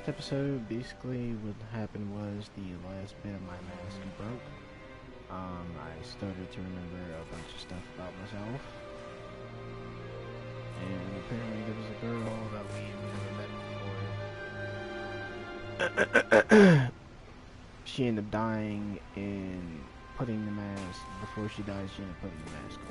last episode, basically what happened was the last bit of my mask broke. I started to remember a bunch of stuff about myself. And apparently there was a girl that we never met before. She ended up dying and putting the mask, before she died, she ended up putting the mask on.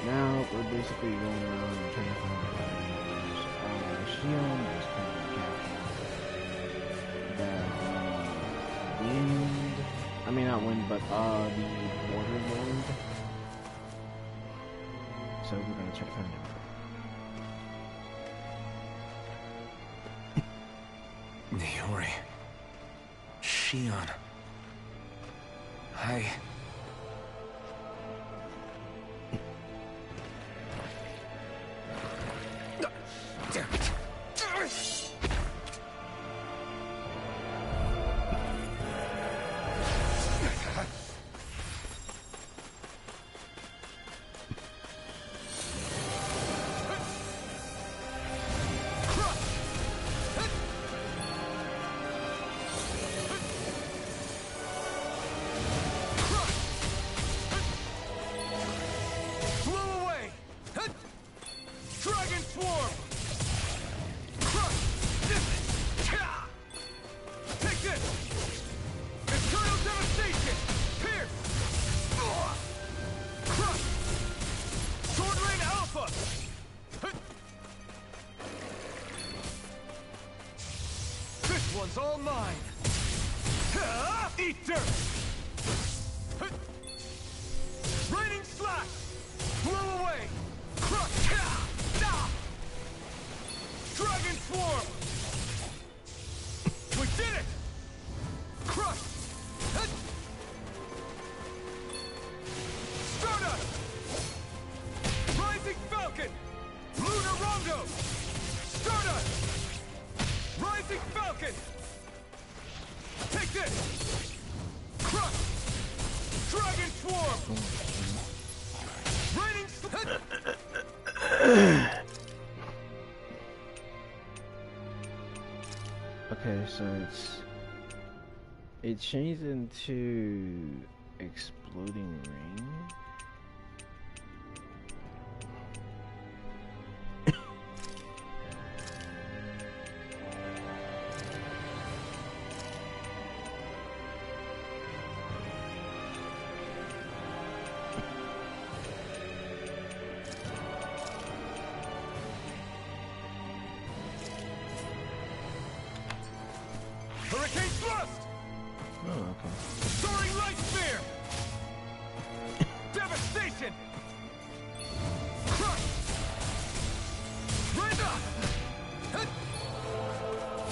Now we're basically going around and trying to find the others. Shion is kind of captain that the wind, I mean not wind, but the water lord. So we're gonna try to find him. Niori. Shion. Damn it. One's all mine. Eat dirt. Raining slash. Blow away. Crush. Dragon swarm. We did it. Crush. Stardust. Rising Falcon. Lunar Rondo. Stardust. Rising Falcon. Take this! Crush! Dragon Swarm! Raining Okay, so it changed into exploding rain. Hurricane Thrust! Oh, okay. Soaring Light Spear! Devastation! Crush! Rain up!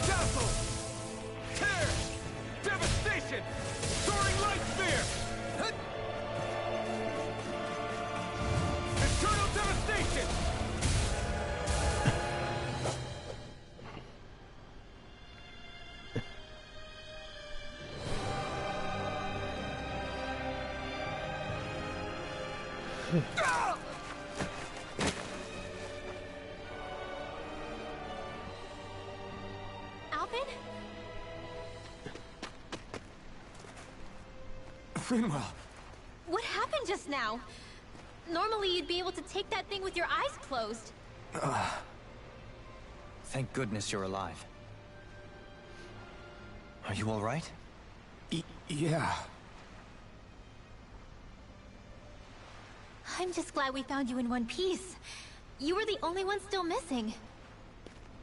Dazzle! Tear! Devastation! Soaring Light Spear! Eternal Devastation! Alvin? Frinwell. What happened just now? Normally you'd be able to take that thing with your eyes closed. Thank goodness you're alive. Are you all right? Yeah. I'm just glad we found you in one piece. You were the only one still missing.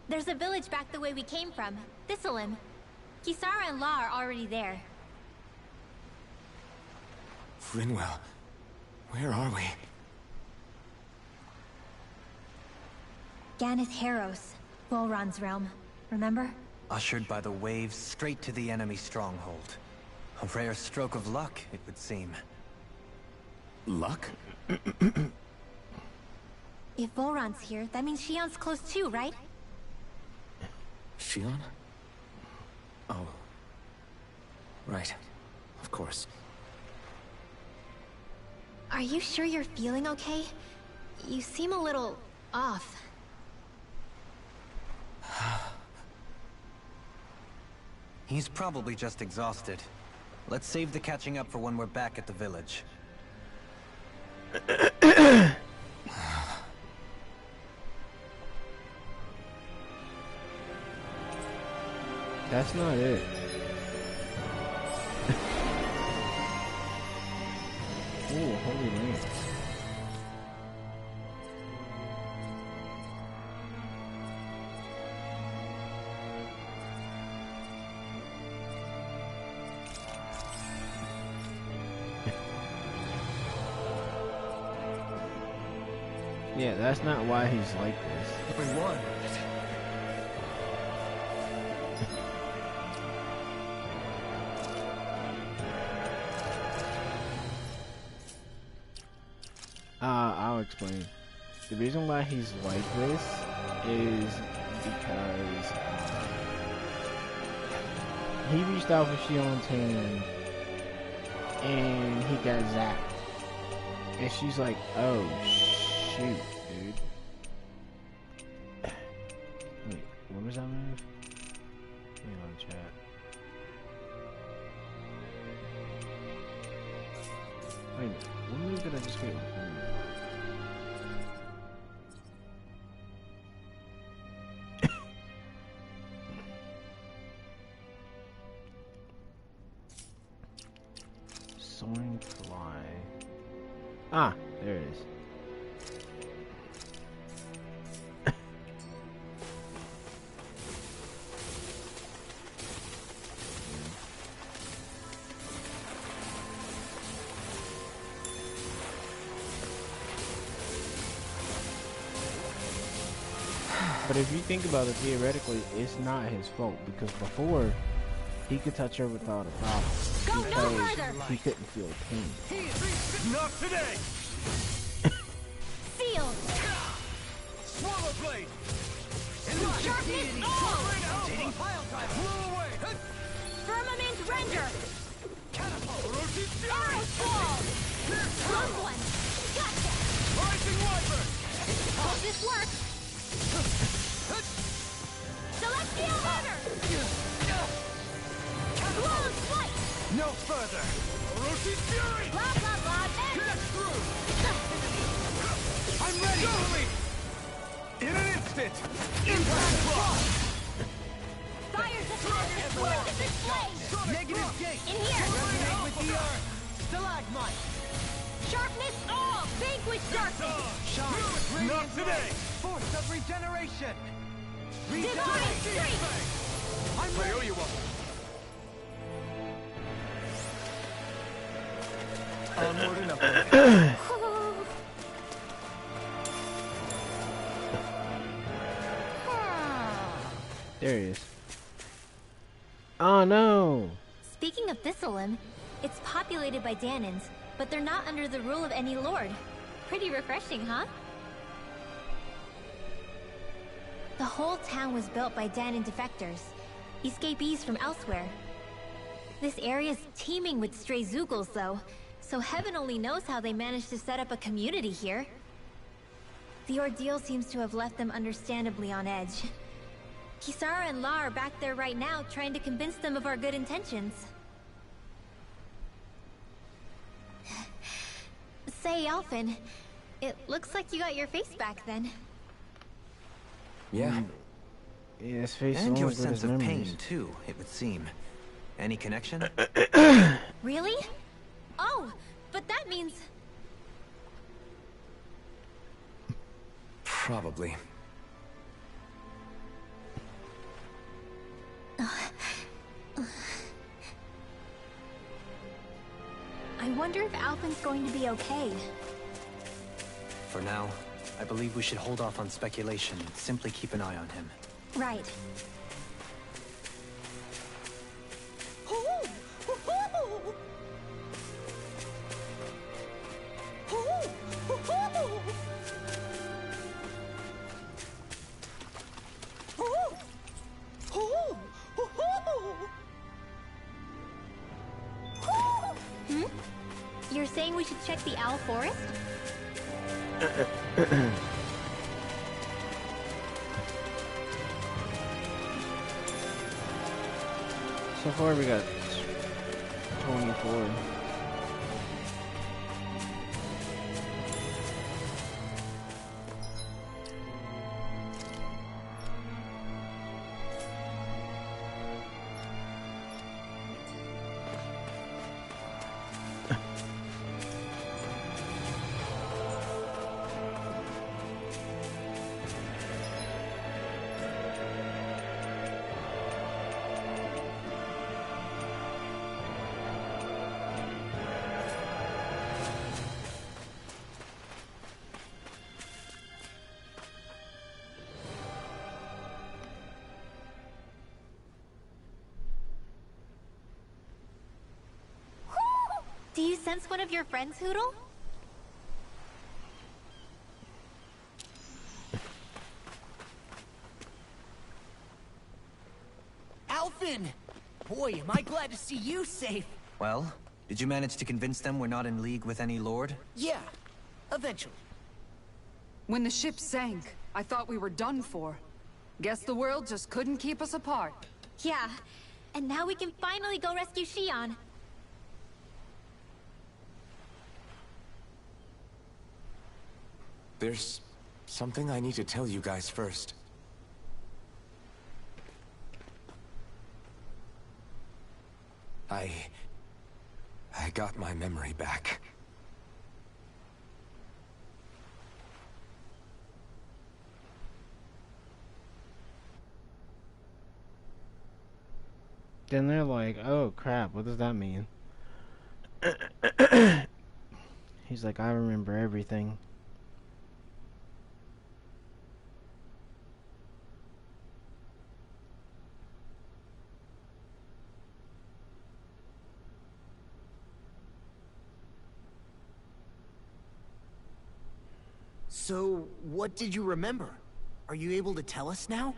There's a village back the way we came from, Thistleim. Kisara and La are already there. Frinwell. Where are we? Ganeth Heros, Volron's realm. Remember? Ushered by the waves straight to the enemy stronghold. A rare stroke of luck, it would seem. Luck? If Volron's here, that means Shion's close too, right? Shion? Oh. Right. Of course. Are you sure you're feeling okay? You seem a little off. He's probably just exhausted. Let's save the catching up for when we're back at the village. That's not it. Ooh, holy lance. Yeah, that's not why he's like this. Everyone. I'll explain. The reason why he's like this is because he reached out for Shion's hand and he got zapped. And she's like, oh shoot, dude. Wait, what was that move? Hang on, chat. Wait a minute, what move did I just get? Soaring fly. Ah, there it is. But if you think about it, theoretically, it's not his fault because before he could touch her without a problem because he couldn't feel pain. Not today! Sealed! Swallow blade! Sharpness all! Rotating pile driver! Blow away! Firmament render! Catapult! Arrow fall! Close one! Gotcha! Rising wyvern! Hope this works! Celestial rudder! Close flight! No further! Orochi's fury! Blah blah blah, Get and... through! I'm ready! Go! In an instant! Impact block! Fire's attack! Force is flame! Negative gate! In here! Resonate with the earth! Stalagmite! Sharpness all! Vanquish darkness! Shine! Not today! Force of regeneration! Divine strength! I'm ready! I owe you one! Onward and upward. There he is. Oh no! Speaking of Thistleum, it's populated by Danins, but they're not under the rule of any lord. Pretty refreshing, huh? The whole town was built by Danin defectors, escapees from elsewhere. This area's teeming with stray Zeugles, though, so heaven only knows how they managed to set up a community here. The ordeal seems to have left them understandably on edge. Kisara and La are back there right now, trying to convince them of our good intentions. Say, Alphen, it looks like you got your face back then. Yeah. Yeah, his face And is your only good sense as of memories. pain, too, it would seem. Any connection? Really? Oh, but that means... Probably. I wonder if Alphen's going to be okay. For now, I believe we should hold off on speculation and simply keep an eye on him. Right. we should check the Owl Forest? So far we got 24. Do you sense one of your friends, Hoodle? Alphen! Boy, am I glad to see you safe. Well, did you manage to convince them we're not in league with any lord? Yeah, eventually. When the ship sank, I thought we were done for. Guess the world just couldn't keep us apart. Yeah, and now we can finally go rescue Shion. There's something I need to tell you guys first. I got my memory back. Then they're like, oh crap, what does that mean? He's like, I remember everything. So, what did you remember? Are you able to tell us now?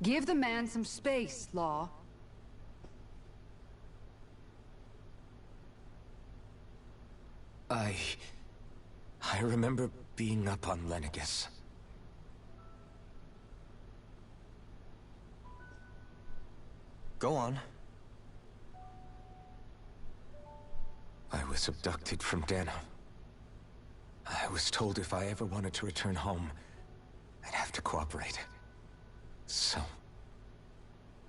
Give the man some space, Law. I remember being up on Lenegus. Go on. I was abducted from Dana. I was told if I ever wanted to return home, I'd have to cooperate. So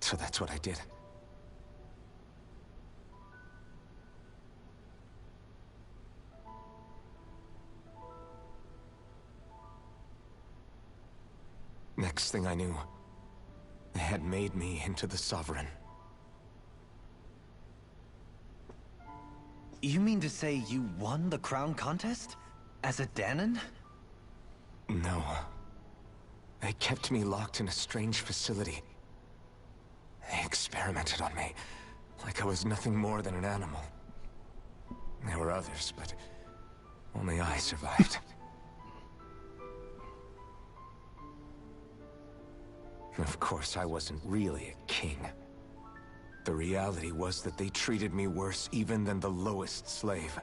that's what I did. Next thing I knew, they had made me into the Sovereign. You mean to say you won the crown contest? As a Danon? No. They kept me locked in a strange facility. They experimented on me, like I was nothing more than an animal. There were others, but only I survived. Of course, I wasn't really a king. The reality was that they treated me worse even than the lowest slave.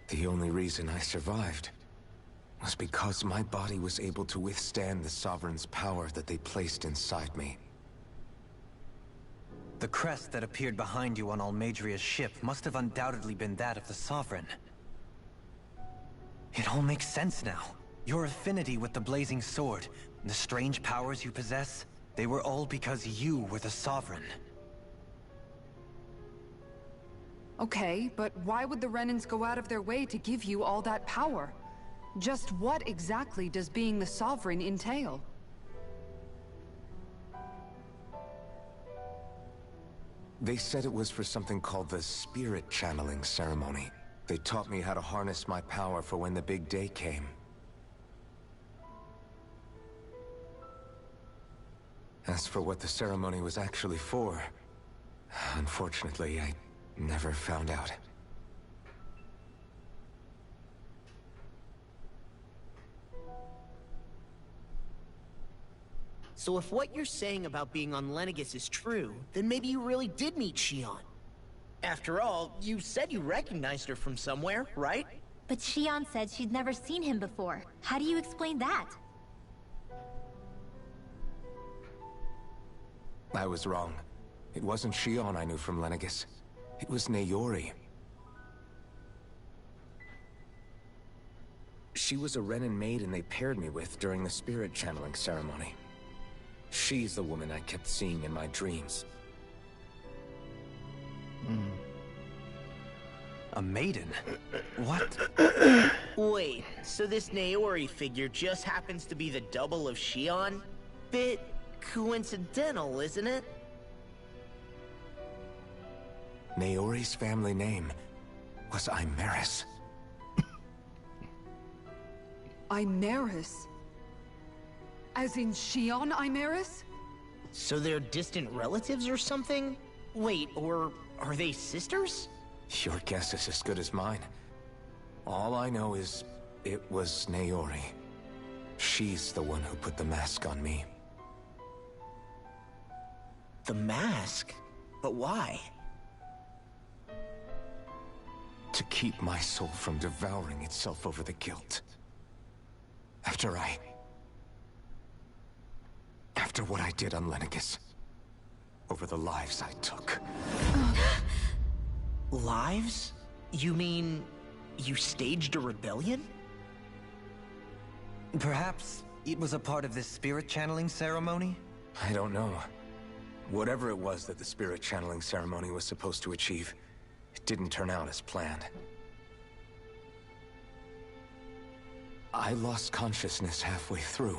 The only reason I survived was because my body was able to withstand the Sovereign's power that they placed inside me. The crest that appeared behind you on Almadria's ship must have undoubtedly been that of the Sovereign. It all makes sense now. Your affinity with the Blazing Sword, the strange powers you possess, they were all because you were the Sovereign. Okay, but why would the Renans go out of their way to give you all that power? Just what exactly does being the Sovereign entail? They said it was for something called the Spirit Channeling Ceremony. They taught me how to harness my power for when the big day came. As for what the ceremony was actually for, unfortunately, I never found out. So if what you're saying about being on Lenegus is true, then maybe you really did meet Shion. After all, you said you recognized her from somewhere, right? But Shion said she'd never seen him before. How do you explain that? I was wrong. It wasn't Shion I knew from Lenegis. It was Naori. She was a Renin maiden they paired me with during the spirit channeling ceremony. She's the woman I kept seeing in my dreams. A maiden? What? Wait, so this Naori figure just happens to be the double of Shion? Bit coincidental, isn't it? Naori's family name was Imeris. Imeris? As in Shion Imeris? So they're distant relatives or something? Wait, or are they sisters? Your guess is as good as mine. All I know is it was Naori. She's the one who put the mask on me. The mask? But why? To keep my soul from devouring itself over the guilt. After what I did on Lenegis. Over the lives I took. Lives? You mean you staged a rebellion? Perhaps it was a part of this spirit channeling ceremony? I don't know. Whatever it was that the spirit channeling ceremony was supposed to achieve, it didn't turn out as planned. I lost consciousness halfway through.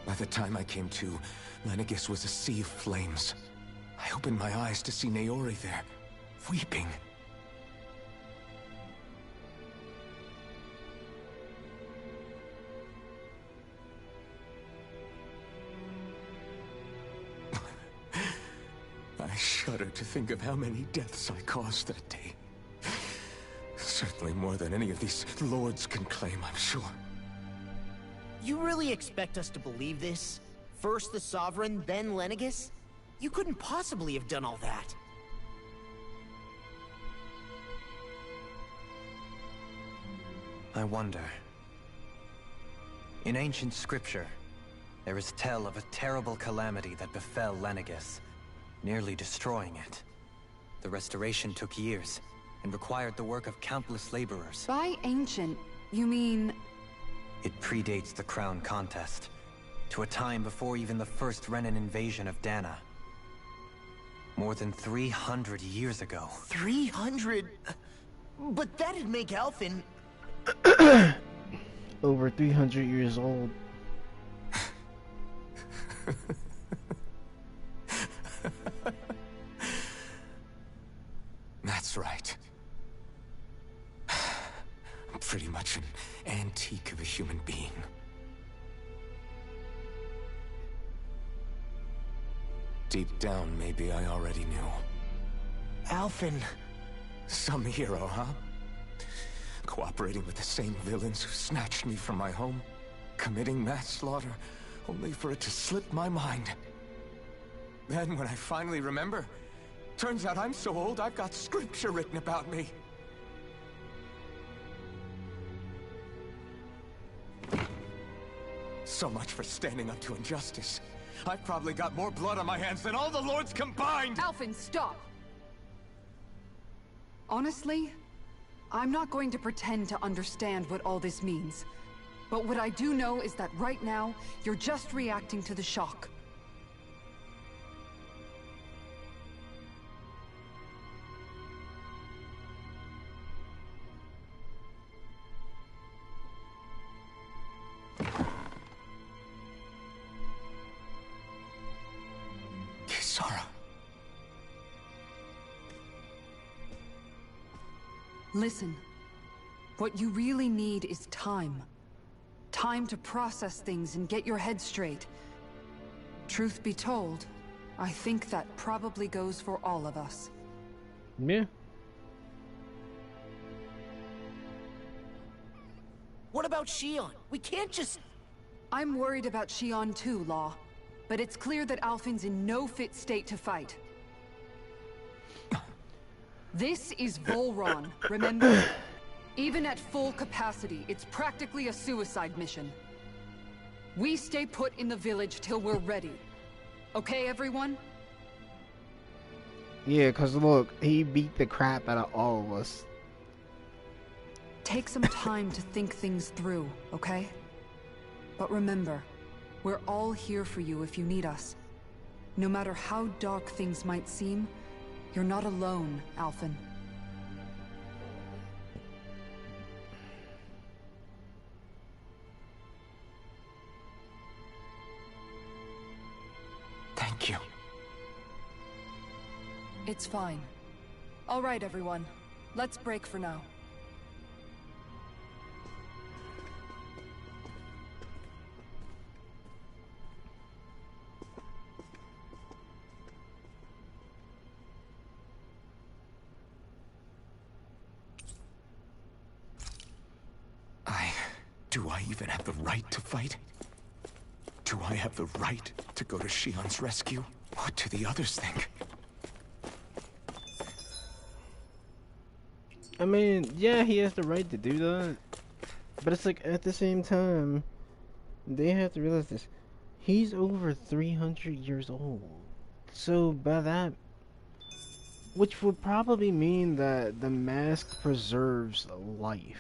By the time I came to, Lenegis was a sea of flames. I opened my eyes to see Naori there, weeping. I shudder to think of how many deaths I caused that day. Certainly more than any of these lords can claim, I'm sure. You really expect us to believe this? First the Sovereign, then Lenegis? You couldn't possibly have done all that. I wonder. In ancient scripture, there is tell of a terrible calamity that befell Lenegis, nearly destroying it. The restoration took years, and required the work of countless laborers. By ancient, you mean... It predates the crown contest, to a time before even the first Renin invasion of Dana. More than 300 years ago. 300? But that'd make Alphen... Over 300 years old. That's right. I'm pretty much an antique of a human being. Deep down, maybe I already knew. Alphen... Some hero, huh? Cooperating with the same villains who snatched me from my home, committing mass slaughter, only for it to slip my mind. Then, when I finally remember, turns out I'm so old I've got scripture written about me. So much for standing up to injustice. I've probably got more blood on my hands than all the lords combined! Alphen, stop! Honestly, I'm not going to pretend to understand what all this means. But what I do know is that right now, you're just reacting to the shock. Kisara. Listen, what you really need is time. Time to process things and get your head straight. Truth be told, I think that probably goes for all of us. Yeah. What about Shion? We can't just... I'm worried about Shion too, Law. but it's clear that Alphen's in no fit state to fight. This is Volron, remember? Even at full capacity, it's practically a suicide mission. We stay put in the village till we're ready. Okay, everyone? Yeah, cause look, he beat the crap out of all of us. Take some time to think things through, okay? But remember, we're all here for you if you need us. No matter how dark things might seem, you're not alone, Alphen. Thank you. It's fine. All right, everyone. Let's break for now. Do I even have the right to fight? Do I have the right to go to Shion's rescue? What do the others think? I mean, yeah, he has the right to do that. But it's like, at the same time, they have to realize this. He's over 300 years old. So, by that, which would probably mean that the mask preserves life.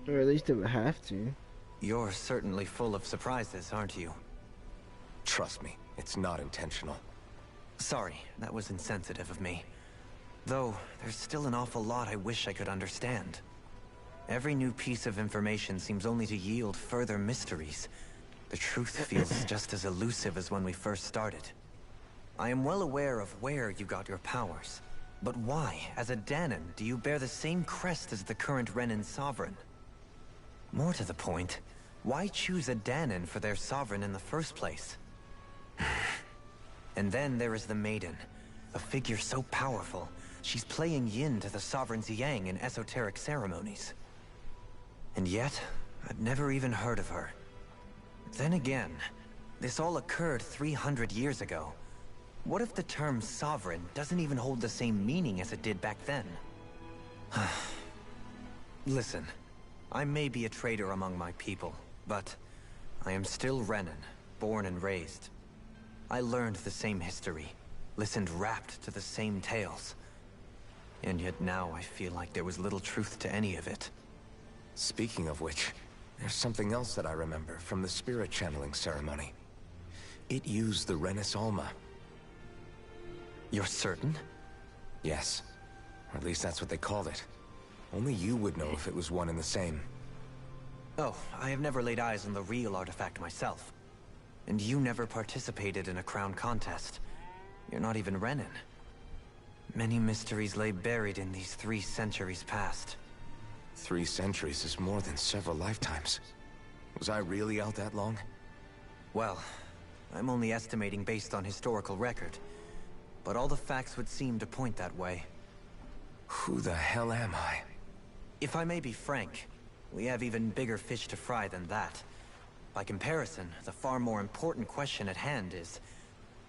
Or at least it would have to. You're certainly full of surprises, aren't you? Trust me, it's not intentional. Sorry, that was insensitive of me. Though, there's still an awful lot I wish I could understand. Every new piece of information seems only to yield further mysteries. The truth feels just as elusive as when we first started. I am well aware of where you got your powers. But why, as a Danon, do you bear the same crest as the current Renan Sovereign? More to the point, why choose a Danon for their sovereign in the first place? And then there is the Maiden, a figure so powerful, she's playing yin to the Sovereign's yang in esoteric ceremonies. And yet, I'd never even heard of her. Then again, this all occurred 300 years ago. What if the term sovereign doesn't even hold the same meaning as it did back then? Listen. I may be a traitor among my people, but I am still Renan, born and raised. I learned the same history, listened rapt to the same tales. And yet now I feel like there was little truth to any of it. Speaking of which, there's something else that I remember from the spirit channeling ceremony. It used the Renis Alma. You're certain? Yes. Or at least that's what they called it. Only you would know if it was one and the same. Oh, I have never laid eyes on the real artifact myself. And you never participated in a crown contest. You're not even Renan. Many mysteries lay buried in these 3 centuries past. 3 centuries is more than several lifetimes. Was I really out that long? Well, I'm only estimating based on historical record. But all the facts would seem to point that way. Who the hell am I? If I may be frank, we have even bigger fish to fry than that. By comparison, the far more important question at hand is,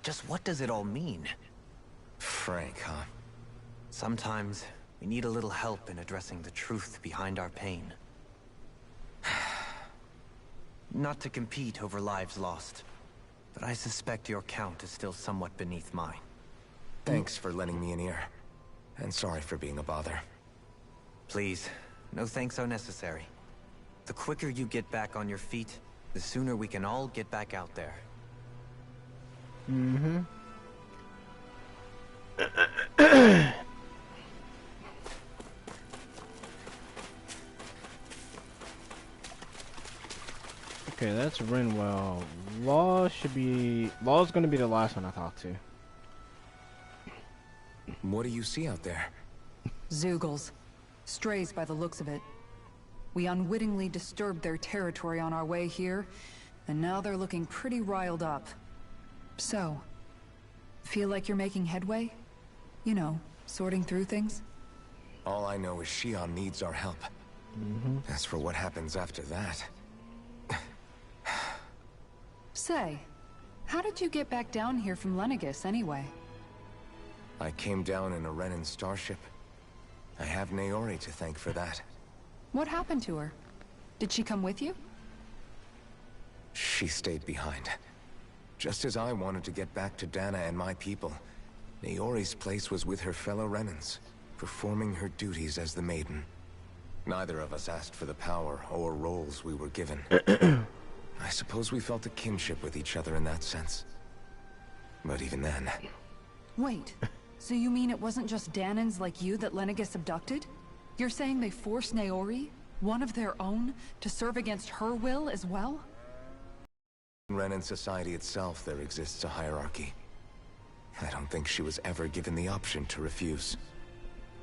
just what does it all mean? Frank, huh? Sometimes, we need a little help in addressing the truth behind our pain. Not to compete over lives lost, but I suspect your count is still somewhat beneath mine. Thanks for lending me an ear. And sorry for being a bother. Please, no thanks are necessary. The quicker you get back on your feet, the sooner we can all get back out there. Mm-hmm. Okay, that's Renwell. Law's gonna be the last one I talk to. What do you see out there? Zeugles. Strays by the looks of it. We unwittingly disturbed their territory on our way here, and now they're looking pretty riled up. So, Feel like you're making headway? You know, sorting through things? All I know is Shion needs our help. As for what happens after that... Say, how did you get back down here from Lenegis, anyway? I came down in a Renan starship. I have Naori to thank for that. What happened to her? Did she come with you? She stayed behind. Just as I wanted to get back to Dana and my people, Naori's place was with her fellow Renans, performing her duties as the Maiden. Neither of us asked for the power or roles we were given. I suppose we felt a kinship with each other in that sense. But even then... Wait, so you mean it wasn't just Danans like you that Lenegis abducted? You're saying they forced Naori, one of their own, to serve against her will as well? In Renan society itself, there exists a hierarchy. I don't think she was ever given the option to refuse.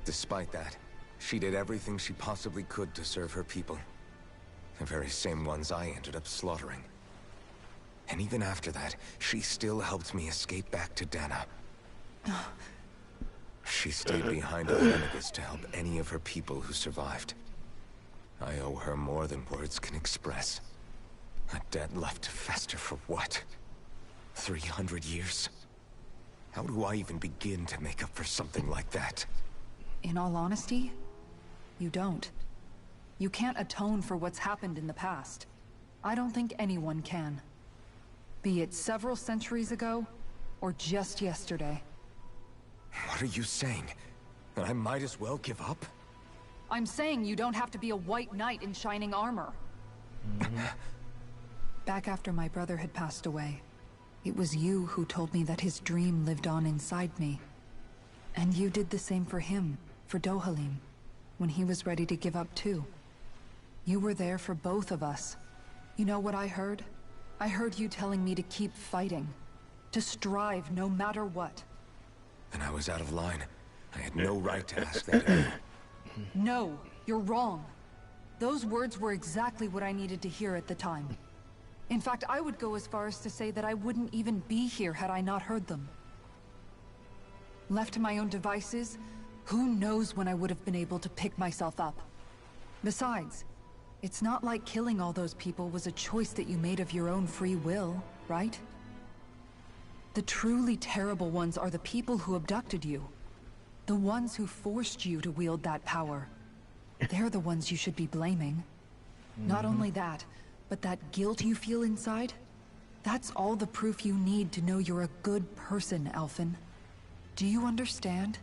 Despite that, she did everything she possibly could to serve her people. The very same ones I ended up slaughtering. And even after that, she still helped me escape back to Dana. She stayed behind at Lenegis to help any of her people who survived. I owe her more than words can express. A debt left to fester for what? 300 years? How do I even begin to make up for something like that? In all honesty, you don't. You can't atone for what's happened in the past. I don't think anyone can. Be it several centuries ago, or just yesterday. What are you saying? That I might as well give up? I'm saying you don't have to be a white knight in shining armor. Back after my brother had passed away, it was you who told me that his dream lived on inside me. And you did the same for him, for Dohalim, when he was ready to give up too. You were there for both of us. You know what I heard? I heard you telling me to keep fighting. To strive no matter what. And I was out of line. I had no right to ask that of you. No, you're wrong. Those words were exactly what I needed to hear at the time. In fact, I would go as far as to say that I wouldn't even be here had I not heard them. Left to my own devices, who knows when I would have been able to pick myself up. Besides, it's not like killing all those people was a choice that you made of your own free will, right? The truly terrible ones are the people who abducted you. The ones who forced you to wield that power. They're the ones you should be blaming. Not only that, but that guilt you feel inside, that's all the proof you need to know you're a good person, Alphen. Do you understand?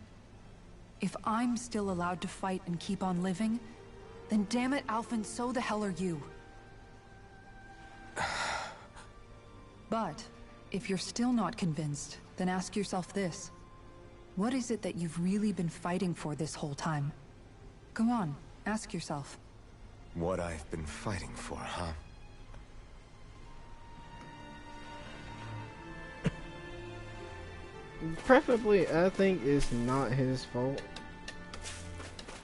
If I'm still allowed to fight and keep on living, then damn it, Alphen, so the hell are you. But, if you're still not convinced, then ask yourself this. What is it that you've really been fighting for this whole time? Go on, ask yourself. What I've been fighting for, huh? Preferably, I think it's not his fault.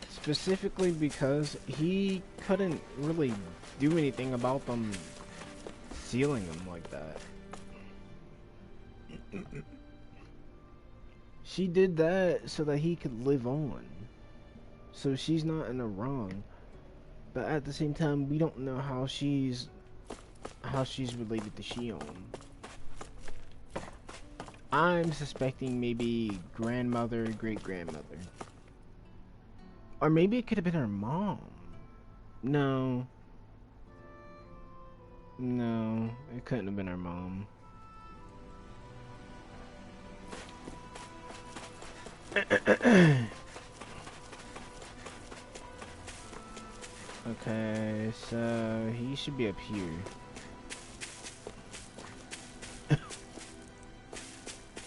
Specifically because he couldn't really do anything about them sealing him like that. She did that so that he could live on. So she's not in the wrong. But at the same time, we don't know how she's related to Shion. I'm suspecting maybe grandmother, great-grandmother. Or maybe it could have been her mom. No. No, it couldn't have been her mom. Okay, so he should be up here.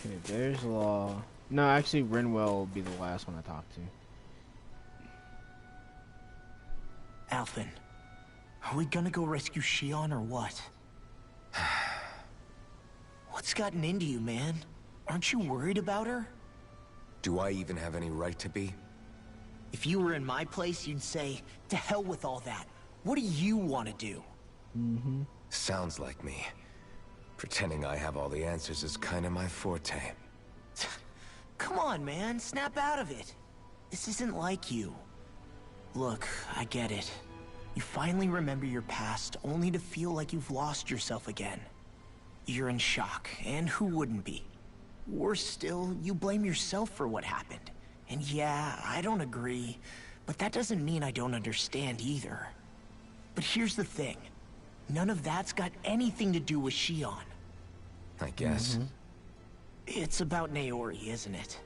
Okay, there's Law. No, actually, Renwell will be the last one I talk to. Alphen, are we gonna go rescue Shion or what? What's gotten into you, man? Aren't you worried about her? Do I even have any right to be? If you were in my place, you'd say, to hell with all that. What do you want to do? Sounds like me. Pretending I have all the answers is kinda my forte. Come on, man, snap out of it. This isn't like you. Look, I get it. You finally remember your past, only to feel like you've lost yourself again. You're in shock, and who wouldn't be? Worse still, you blame yourself for what happened. And yeah, I don't agree, but that doesn't mean I don't understand either. But here's the thing. None of that's got anything to do with Shion. I guess. It's about Naori, isn't it?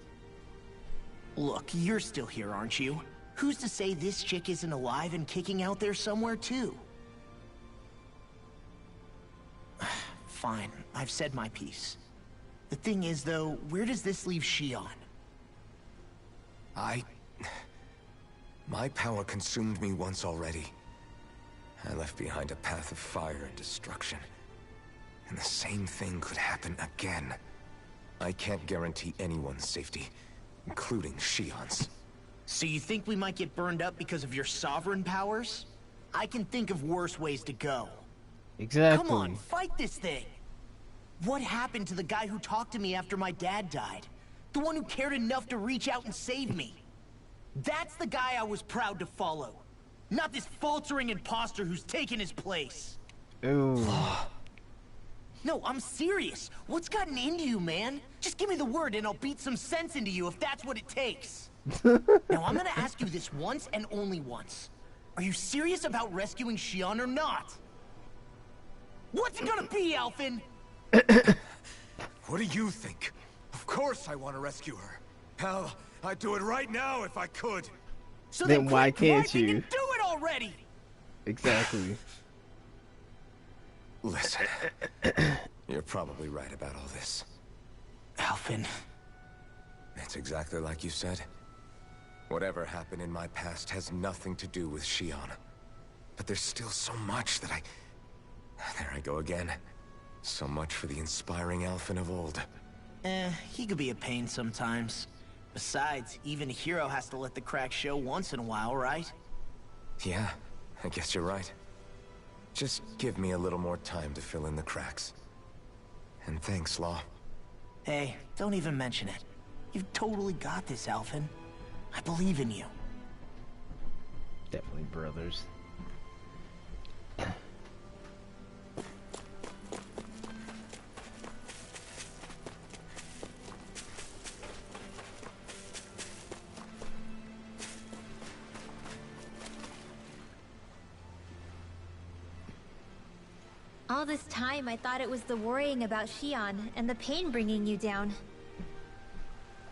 Look, you're still here, aren't you? Who's to say this chick isn't alive and kicking out there somewhere, too? Fine, I've said my piece. The thing is, though, where does this leave Shion? My power consumed me once already. I left behind a path of fire and destruction. And the same thing could happen again. I can't guarantee anyone's safety, including Shion's. So you think we might get burned up because of your sovereign powers? I can think of worse ways to go. Exactly. Come on, fight this thing! What happened to the guy who talked to me after my dad died? The one who cared enough to reach out and save me? That's the guy I was proud to follow. Not this faltering imposter who's taken his place. Ooh. No, I'm serious. What's gotten into you, man? Just give me the word and I'll beat some sense into you if that's what it takes. Now, I'm gonna ask you this once and only once. Are you serious about rescuing Shion or not? What's it gonna be, Alphen? What do you think? Of course I want to rescue her. Hell, I'd do it right now if I could. So Then why quit can't griping you? and do it already! Exactly. Listen, you're probably right about all this. Alphen. It's exactly like you said. Whatever happened in my past has nothing to do with Shion. But there's still so much that There I go again. So much for the inspiring Alphen of old. He could be a pain sometimes. Besides, even a hero has to let the cracks show once in a while, right? Yeah, I guess you're right. Just give me a little more time to fill in the cracks. And thanks, Law. Hey, don't even mention it. You've totally got this, Alphen. I believe in you. Definitely brothers. All this time, I thought it was the worrying about Shion and the pain bringing you down.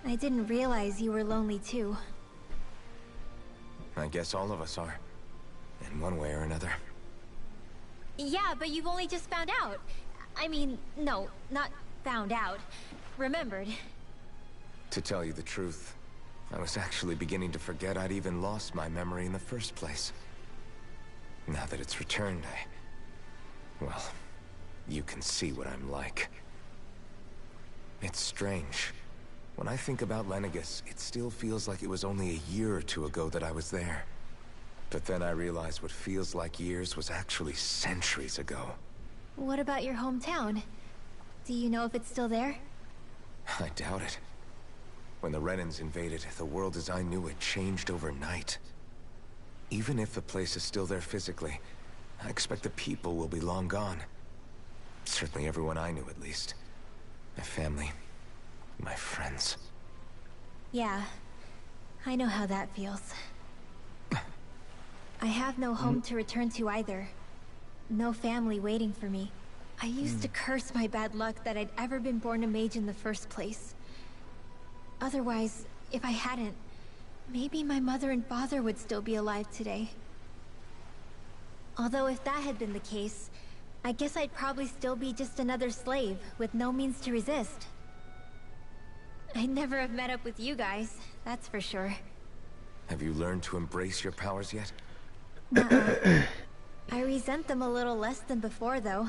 I didn't realize you were lonely too. I guess all of us are. In one way or another. Yeah, but you've only just found out. I mean, no, not found out. Remembered. To tell you the truth, I was actually beginning to forget I'd even lost my memory in the first place. Now that it's returned, well, you can see what I'm like. It's strange. When I think about Lenegis, it still feels like it was only a year or two ago that I was there. But then I realized what feels like years was actually centuries ago. What about your hometown? Do you know if it's still there? I doubt it. When the Renans invaded, the world as I knew it changed overnight. Even if the place is still there physically, I expect the people will be long gone. Certainly everyone I knew, at least. My family, my friends. Yeah, I know how that feels. I have no home to return to either. No family waiting for me. I used to curse my bad luck that I'd ever been born a mage in the first place. Otherwise, if I hadn't, maybe my mother and father would still be alive today. Although if that had been the case, I guess I'd probably still be just another slave with no means to resist. I'd never have met up with you guys, that's for sure. Have you learned to embrace your powers yet? Nuh-uh. I resent them a little less than before, though.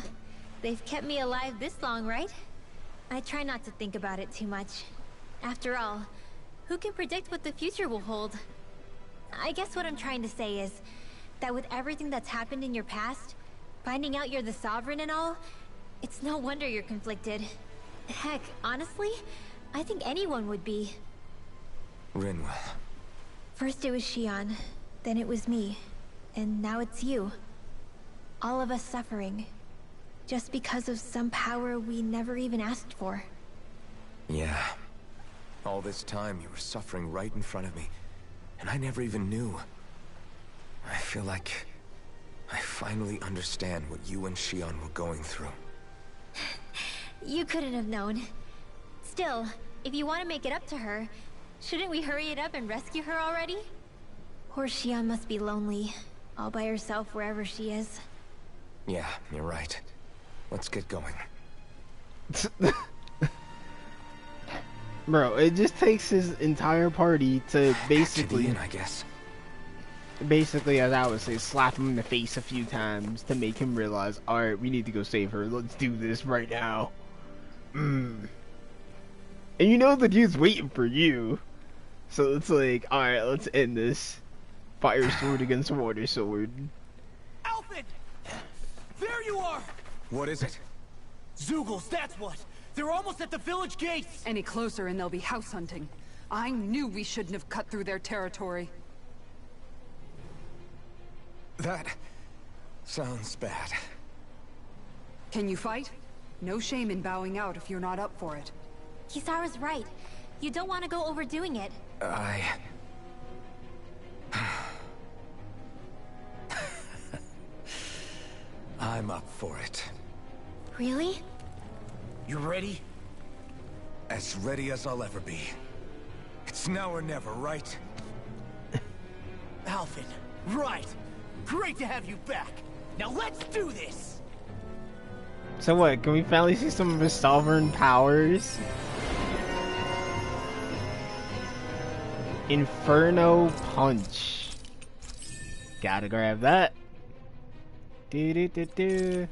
They've kept me alive this long, right? I try not to think about it too much. After all, who can predict what the future will hold? I guess what I'm trying to say is that with everything that's happened in your past, finding out you're the Sovereign and all, it's no wonder you're conflicted. Heck, honestly, I think anyone would be. Rinwell. First it was Shion, then it was me, and now it's you. All of us suffering, just because of some power we never even asked for. Yeah. All this time you were suffering right in front of me, and I never even knew. I feel like I finally understand what you and Shion were going through. You couldn't have known. Still, if you want to make it up to her, shouldn't we hurry it up and rescue her already? Poor Shion must be lonely, all by herself wherever she is. Yeah, you're right. Let's get going. Bro, it just takes his entire party to basically, To the inn, I guess. basically, as I would say, slap him in the face a few times to make him realize, alright, we need to go save her. Let's do this right now. And you know the dude's waiting for you. So it's like, alright, let's end this. Fire sword against water sword. Alfred! There you are! What is it? Zeugles, that's what! They're almost at the village gates! Any closer and they'll be house hunting. I knew we shouldn't have cut through their territory. That sounds bad. Can you fight? No shame in bowing out if you're not up for it. Kisara's right. You don't want to go overdoing it. I'm up for it. Really? You ready? As ready as I'll ever be. It's now or never, right? Alvin, right! Great to have you back! Now let's do this! So what, can we finally see some of his sovereign powers? Inferno Punch. Gotta grab that. Do do do do.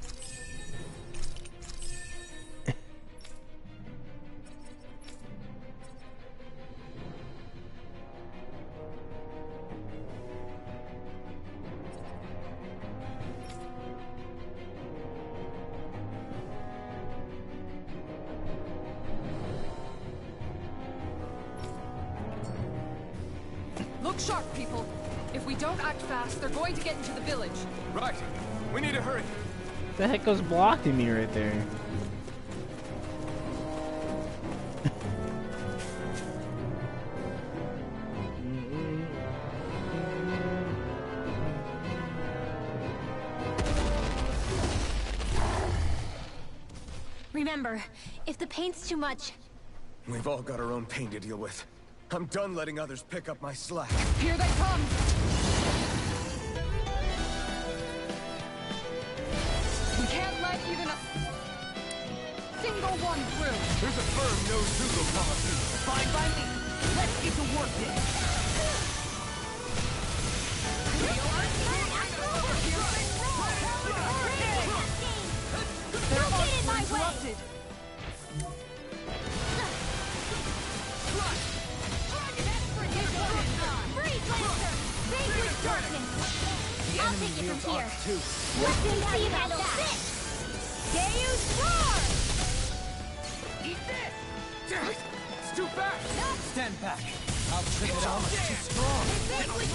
Look sharp, people. If we don't act fast, they're going to get into the village. Right. We need to hurry. The heck was blocking me right there? Remember, if the pain's too much, We've all got our own pain to deal with. I'm done letting others pick up my slack. Here they come! We can't let even a single one through. There's a firm no-Zeugle policy. Fine by me! Let's get to work then! Their arcs were interrupted. The enemy wields arcs too. Let's see about that! Deus Roar! Eat this! Damn it! It's too fast! Stand back! I'll trim it out. It's too strong!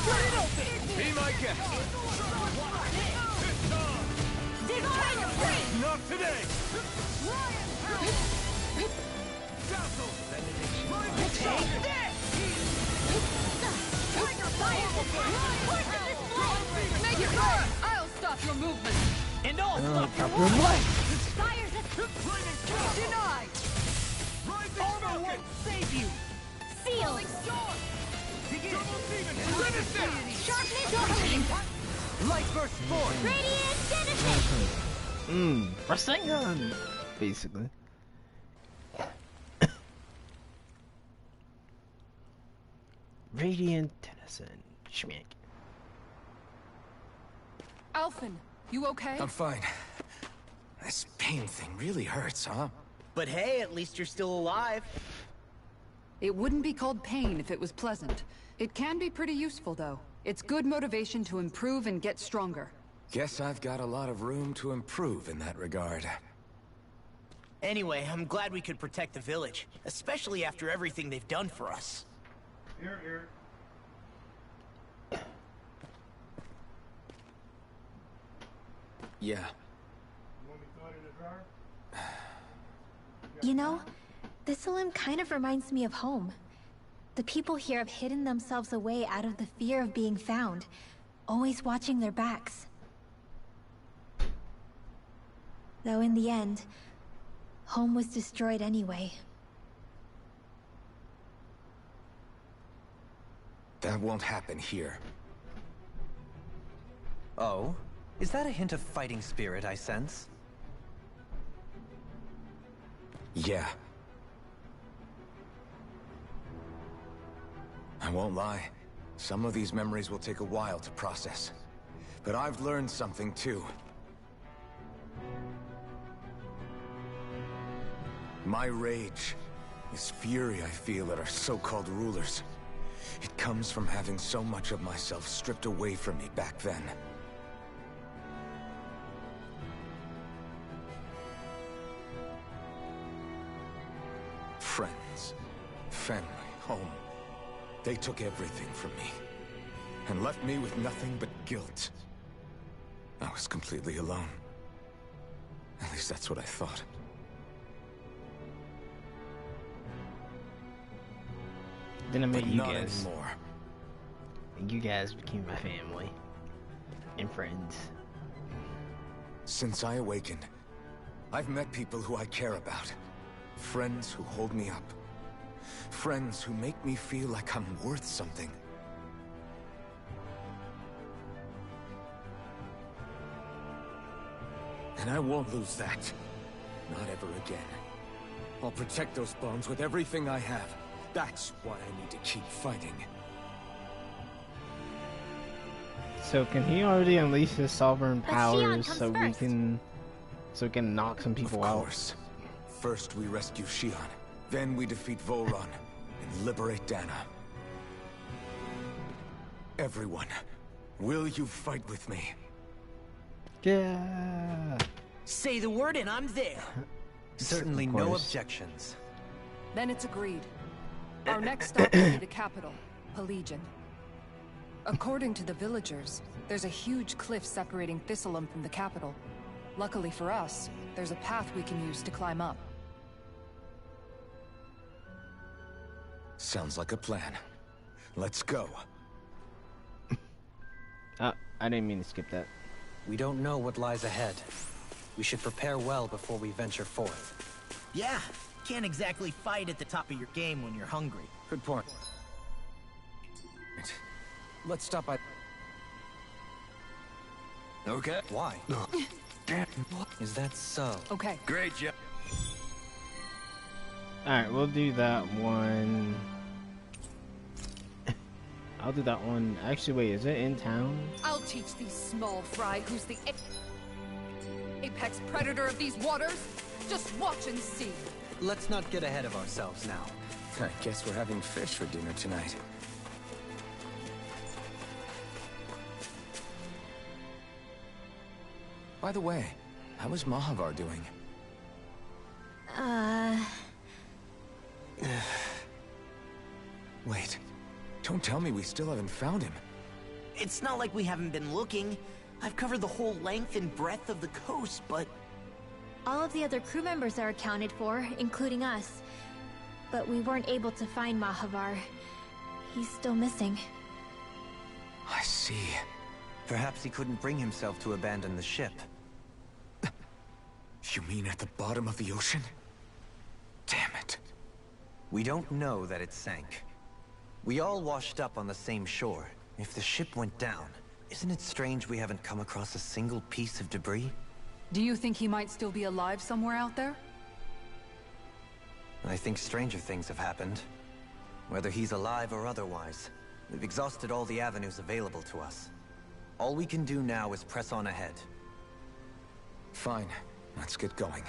Cut it open! Be my guest! Divine Free! Not today! Take this! Make it roar! I'll stop your movement. And I'll stop your Your life. Denied! armor won't save you! Seal! Sharpness! Light burst forth! Radiant Denizen! Rasengan! Basically. Radiant Tennyson. Schmick. Alphen, you okay? I'm fine. This pain thing really hurts, huh? But hey, at least you're still alive. It wouldn't be called pain if it was pleasant. It can be pretty useful, though. It's good motivation to improve and get stronger. Guess I've got a lot of room to improve in that regard. Anyway, I'm glad we could protect the village, especially after everything they've done for us. Yeah. You know, this saloon kind of reminds me of home. The people here have hidden themselves away out of the fear of being found, always watching their backs. Though in the end, home was destroyed anyway. That won't happen here. Oh? Is that a hint of fighting spirit I sense? Yeah. I won't lie. Some of these memories will take a while to process. But I've learned something too. My rage, this fury I feel at our so-called rulers, it comes from having so much of myself stripped away from me back then. Friends, family, home. They took everything from me, and left me with nothing but guilt. I was completely alone. At least that's what I thought. Then I met But you not guys. anymore. And you guys became my family. And friends. Since I awakened, I've met people who I care about. Friends who hold me up. Friends who make me feel like I'm worth something. And I won't lose that. Not ever again. I'll protect those bonds with everything I have. That's why I need to keep fighting. So can he already unleash his sovereign But Xion powers comes so we first. can knock some people Of out? course. First we rescue Xion, then we defeat Volron and liberate Dana. Everyone, will you fight with me? Yeah. Say the word and I'm there. Certainly Of no course. objections. Then it's agreed. Our next stop will be the capital, Pelegion. According to the villagers, there's a huge cliff separating Thistleum from the capital. Luckily for us, there's a path we can use to climb up. Sounds like a plan. Let's go. I didn't mean to skip that. We don't know what lies ahead. We should prepare well before we venture forth. Yeah, can't exactly fight at the top of your game when you're hungry. Good point. Let's stop by... Okay. Why? Is that so? Okay. Great job. Alright, we'll do that one. I'll do that one. Actually, wait, is it in town? I'll teach these small fry who's the apex predator of these waters. Just watch and see. Let's not get ahead of ourselves now. I guess we're having fish for dinner tonight. By the way, how is Mahavar doing? Wait, don't tell me we still haven't found him. It's not like we haven't been looking. I've covered the whole length and breadth of the coast, but All of the other crew members are accounted for, including us. But we weren't able to find Mahavar. He's still missing. I see. Perhaps he couldn't bring himself to abandon the ship. You mean at the bottom of the ocean? Damn it. We don't know that it sank. We all washed up on the same shore. If the ship went down, isn't it strange we haven't come across a single piece of debris? Do you think he might still be alive somewhere out there? I think stranger things have happened. Whether he's alive or otherwise, we've exhausted all the avenues available to us. All we can do now is press on ahead. Fine, let's get going.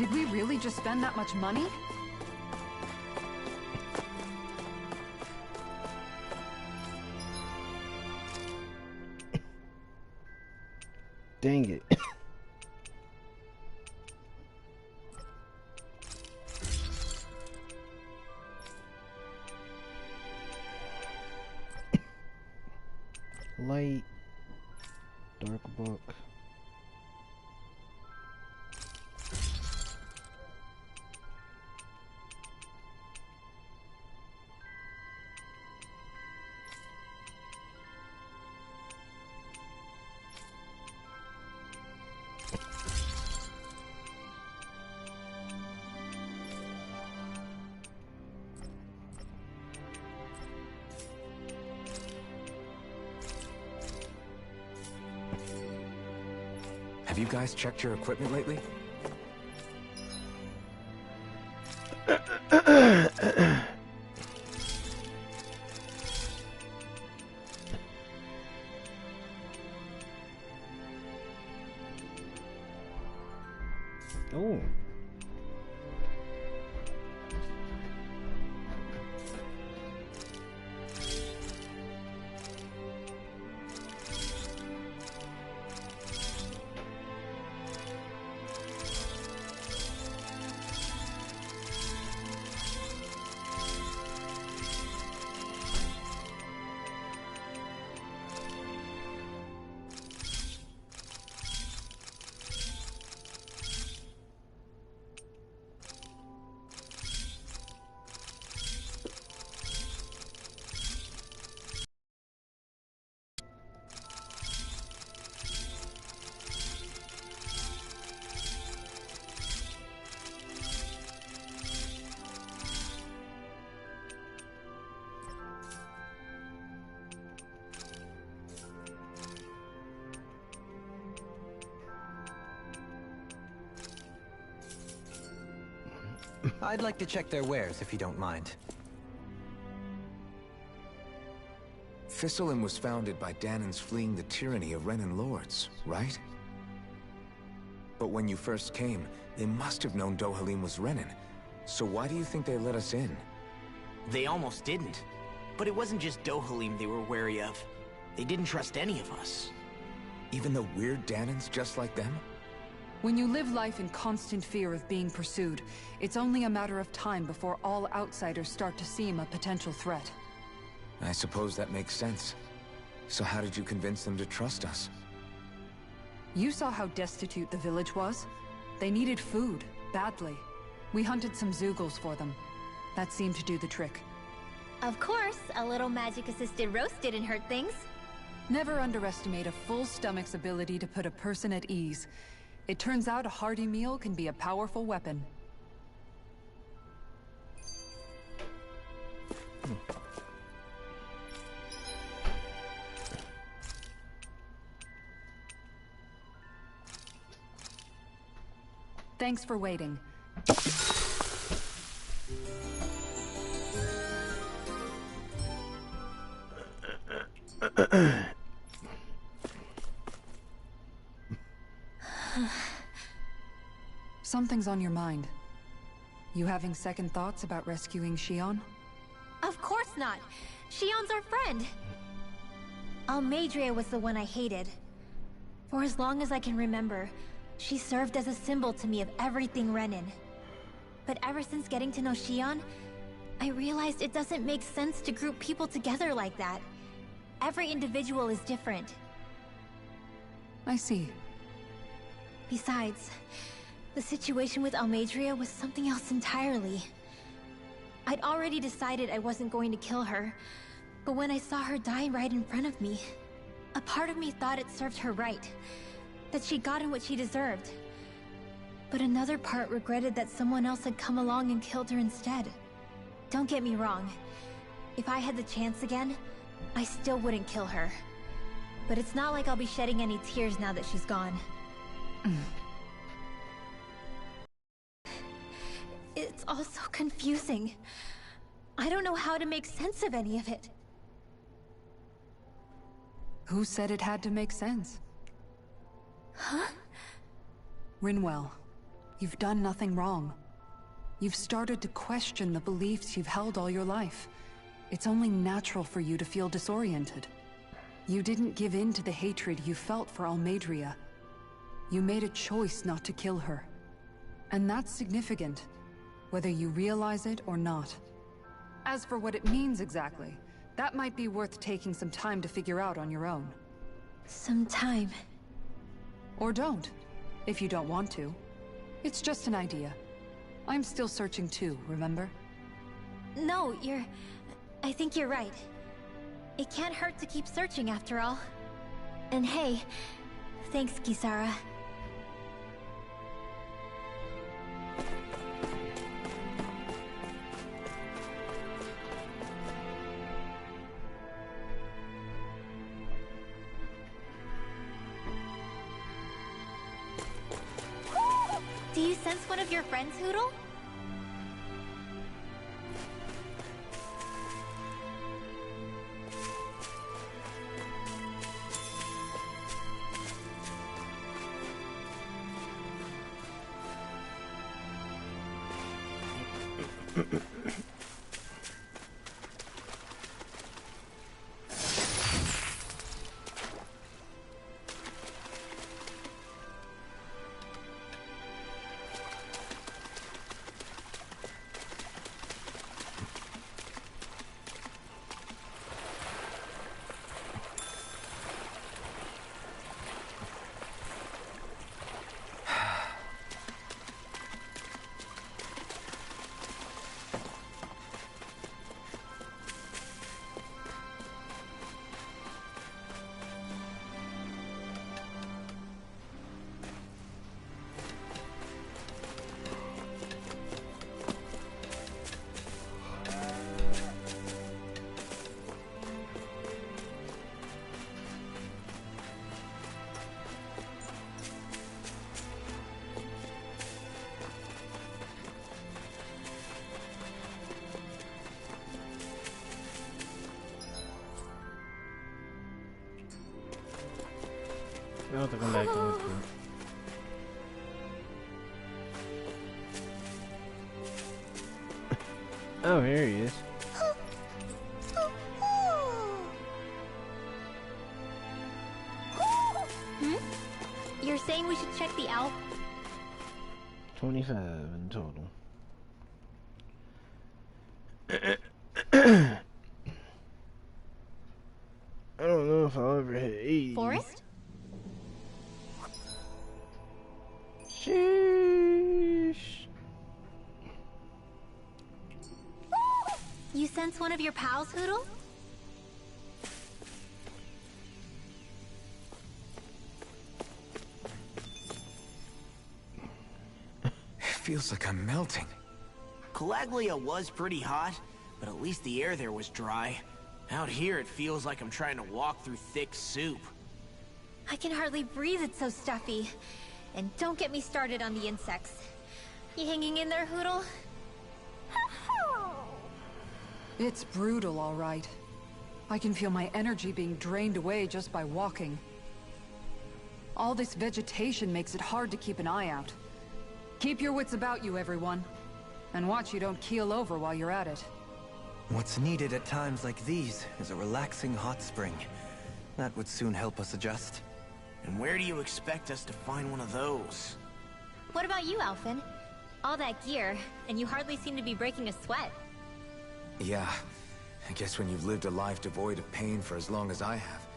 Did we really just spend that much money? Dang it. Light. Dark book. Have you guys checked your equipment lately? Oh. I'd like to check their wares, if you don't mind. Thistlein was founded by Danans fleeing the tyranny of Renan lords, right? But when you first came, they must have known Dohalim was Renan. So why do you think they let us in? They almost didn't. But it wasn't just Dohalim they were wary of. They didn't trust any of us. Even the weird Danans just like them? When you live life in constant fear of being pursued, it's only a matter of time before all outsiders start to seem a potential threat. I suppose that makes sense. So how did you convince them to trust us? You saw how destitute the village was. They needed food, badly. We hunted some Zeugles for them. That seemed to do the trick. Of course, a little magic-assisted roast didn't hurt things. Never underestimate a full stomach's ability to put a person at ease. It turns out a hearty meal can be a powerful weapon. Thanks for waiting. Something's on your mind. You having second thoughts about rescuing Shion? Of course not. Shion's our friend. Almeidrea was the one I hated. For as long as I can remember, she served as a symbol to me of everything Renan. But ever since getting to know Shion, I realized it doesn't make sense to group people together like that. Every individual is different. I see. Besides, the situation with Almeidrea was something else entirely. I'd already decided I wasn't going to kill her, but when I saw her die right in front of me, a part of me thought it served her right, that she'd gotten what she deserved. But another part regretted that someone else had come along and killed her instead. Don't get me wrong. If I had the chance again, I still wouldn't kill her. But it's not like I'll be shedding any tears now that she's gone. It's all so confusing. I don't know how to make sense of any of it. Who said it had to make sense? Huh? Rinwell, You've done nothing wrong. You've started to question the beliefs you've held all your life. It's only natural for you to feel disoriented. You didn't give in to the hatred you felt for Almeidrea. You made a choice not to kill her. And that's significant, whether you realize it or not. As for what it means exactly, that might be worth taking some time to figure out on your own. Some time. Or don't, if you don't want to. It's just an idea. I'm still searching too, remember? No, I think you're right. It can't hurt to keep searching after all. And hey, thanks, Kisara. Do you sense one of your friends, Hoodle? I'll have to come back and look for it. Oh, here he is. Hmm? You're saying we should check the owl? 25 in total. I don't know if I'll ever hit 80. Forest? Sheesh. You sense one of your pals, Hoodle? It feels like I'm melting. Calaglia was pretty hot, but at least the air there was dry. Out here, it feels like I'm trying to walk through thick soup. I can hardly breathe, it's so stuffy. And don't get me started on the insects. You hanging in there, Hoodle? It's brutal, all right. I can feel my energy being drained away just by walking. All this vegetation makes it hard to keep an eye out. Keep your wits about you, everyone. And watch you don't keel over while you're at it. What's needed at times like these is a relaxing hot spring. That would soon help us adjust. And where do you expect us to find one of those? What about you, Alphen? All that gear, and you hardly seem to be breaking a sweat. Yeah, I guess when you've lived a life devoid of pain for as long as I have,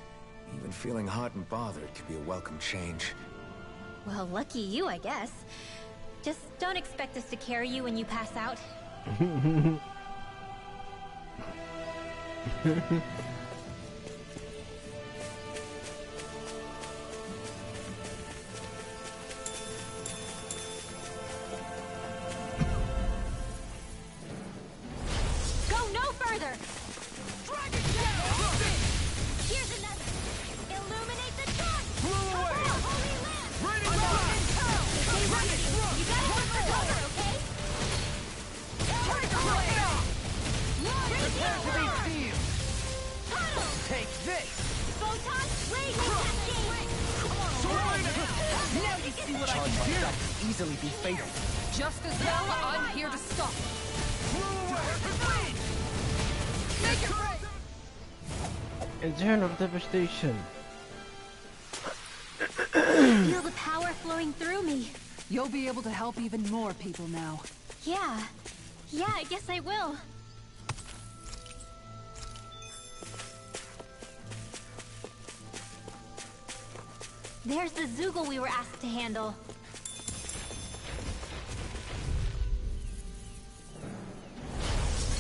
even feeling hot and bothered could be a welcome change. Well, lucky you, I guess. Just don't expect us to carry you when you pass out. Go no further! Dragon Shadow! Here's another! Illuminate the dark! Come on, Holy Land! Ready, stay ready! You gotta look for cover, okay? Take this! Photon, radiant cascade! Now you see what I Charge can do. myself could easily be fatal. Just as well, I'm here to stop it. Make it right. Internal devastation. Feel the power flowing through me. You'll be able to help even more people now. Yeah. Yeah, I guess I will. There's the Zoogle we were asked to handle.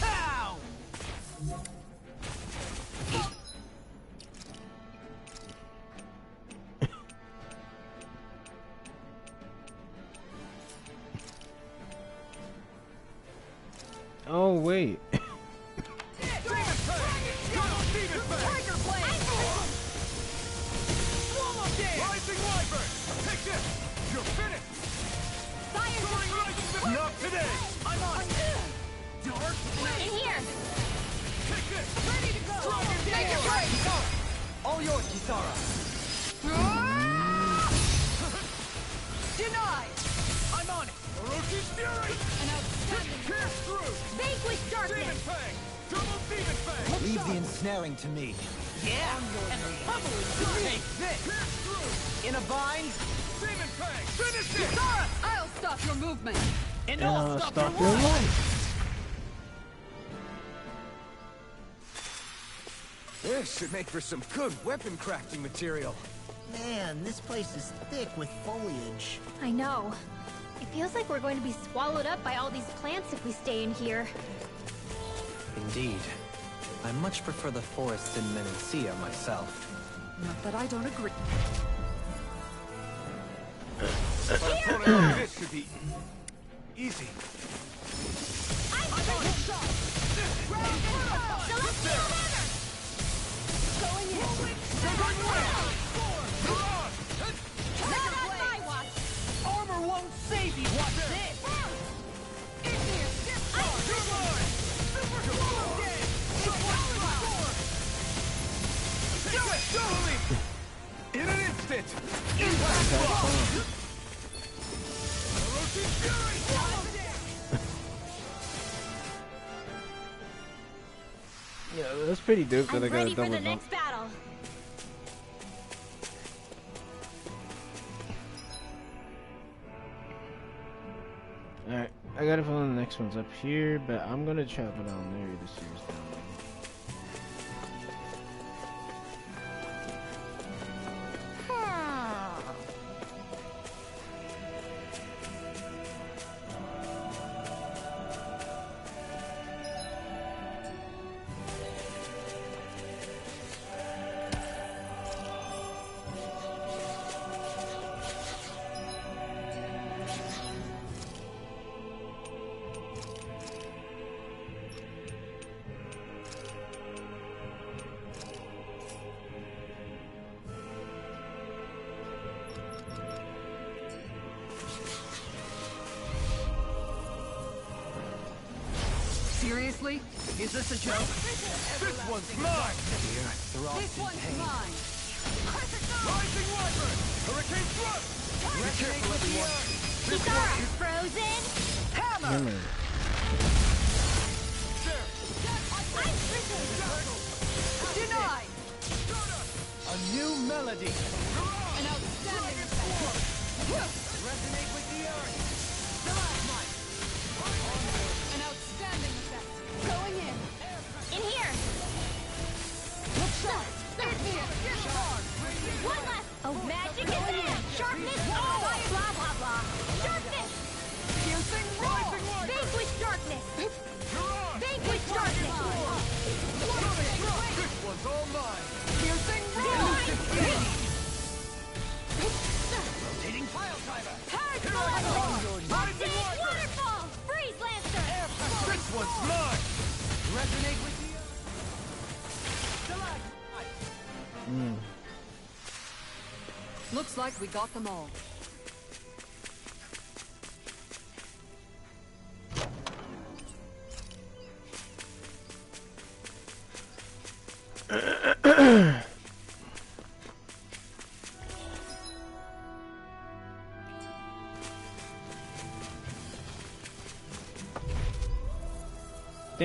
Ow! Oh wait. Not today! I'm on it! In here! Ready to go. Make it right. All yours, Kisara. Denied. I'm on it! Orochi's Fury! An outstanding. Pierce through! Vanquish Demon darkness! Fang! Double Demon Fang! Leave the ensnaring to me. Yeah! And pummeling to take this! Pierce through! In a bind, Demon Fang! Finish it! Kisara, I'll stop your movement. and I'll Stop stop your your life! life. This should make for some good weapon crafting material. Man, this place is thick with foliage. I know. It feels like we're going to be swallowed up by all these plants if we stay in here. Indeed. I much prefer the forests in Menancia myself. Not that I don't agree. But a opponent like this should be easy. Going in! Not on my watch! Armor won't save you! Watch this! In an instant! Impact block! Orochi's Fury! Yeah, that's pretty dope that I'm I got a ready for double the jump. next battle. Alright, I got a feeling the next one's up here, but I'm gonna travel down there to see what's down there. Seriously? Is this a joke? This one's mine! Here, thrust This in one's pain. mine. Rising Wyvern! Hurricane Thrust! Be careful, everyone! Kisara, frozen? Hammer! There! I'm frozen! Denied. A new melody. An outstanding effect. Resonate with the earth. An outstanding effect. Going in. In here! Look sharp. In here. Get hard. One last! Oh, magic is in! Sharpness! Oh! Blah, blah, blah! Sharpness! Piercing roar. Vanquish darkness! You're on! Vanquish darkness! This one's all mine! Piercing roar. Rotating pile driver! Tag Rising Wyvern! Waterfall! Freeze Lancer! This one's mine! Resonate with the earth. Looks like we got them all.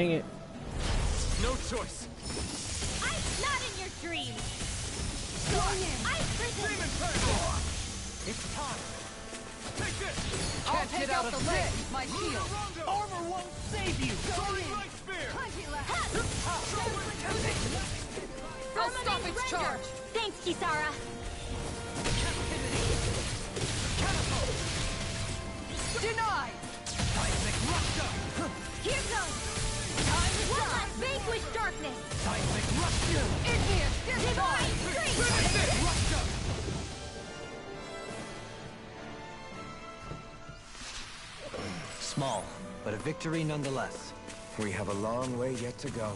Dang it. No choice. I'm not in your dreams. I'm prison. It's time. Take this. I'll take out the leg with my shield. Armor won't save you! Light spear. I'll stop its charge. Thanks, Kisara. Denied. Seismic rupture. Here goes. One last vanquish darkness. Seismic rupture. Igneous Divine discharge. strength. Rupture. Small, but a victory nonetheless. We have a long way yet to go.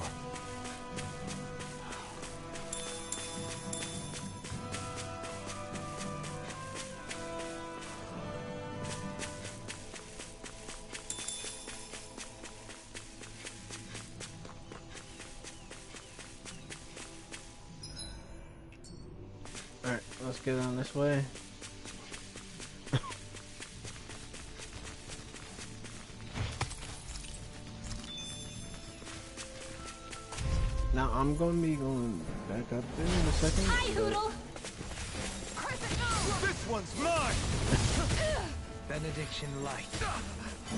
Alright, let's get on this way. Now I'm gonna be going back up there in a second. Hi, Hoodle. This one's mine. Benediction light.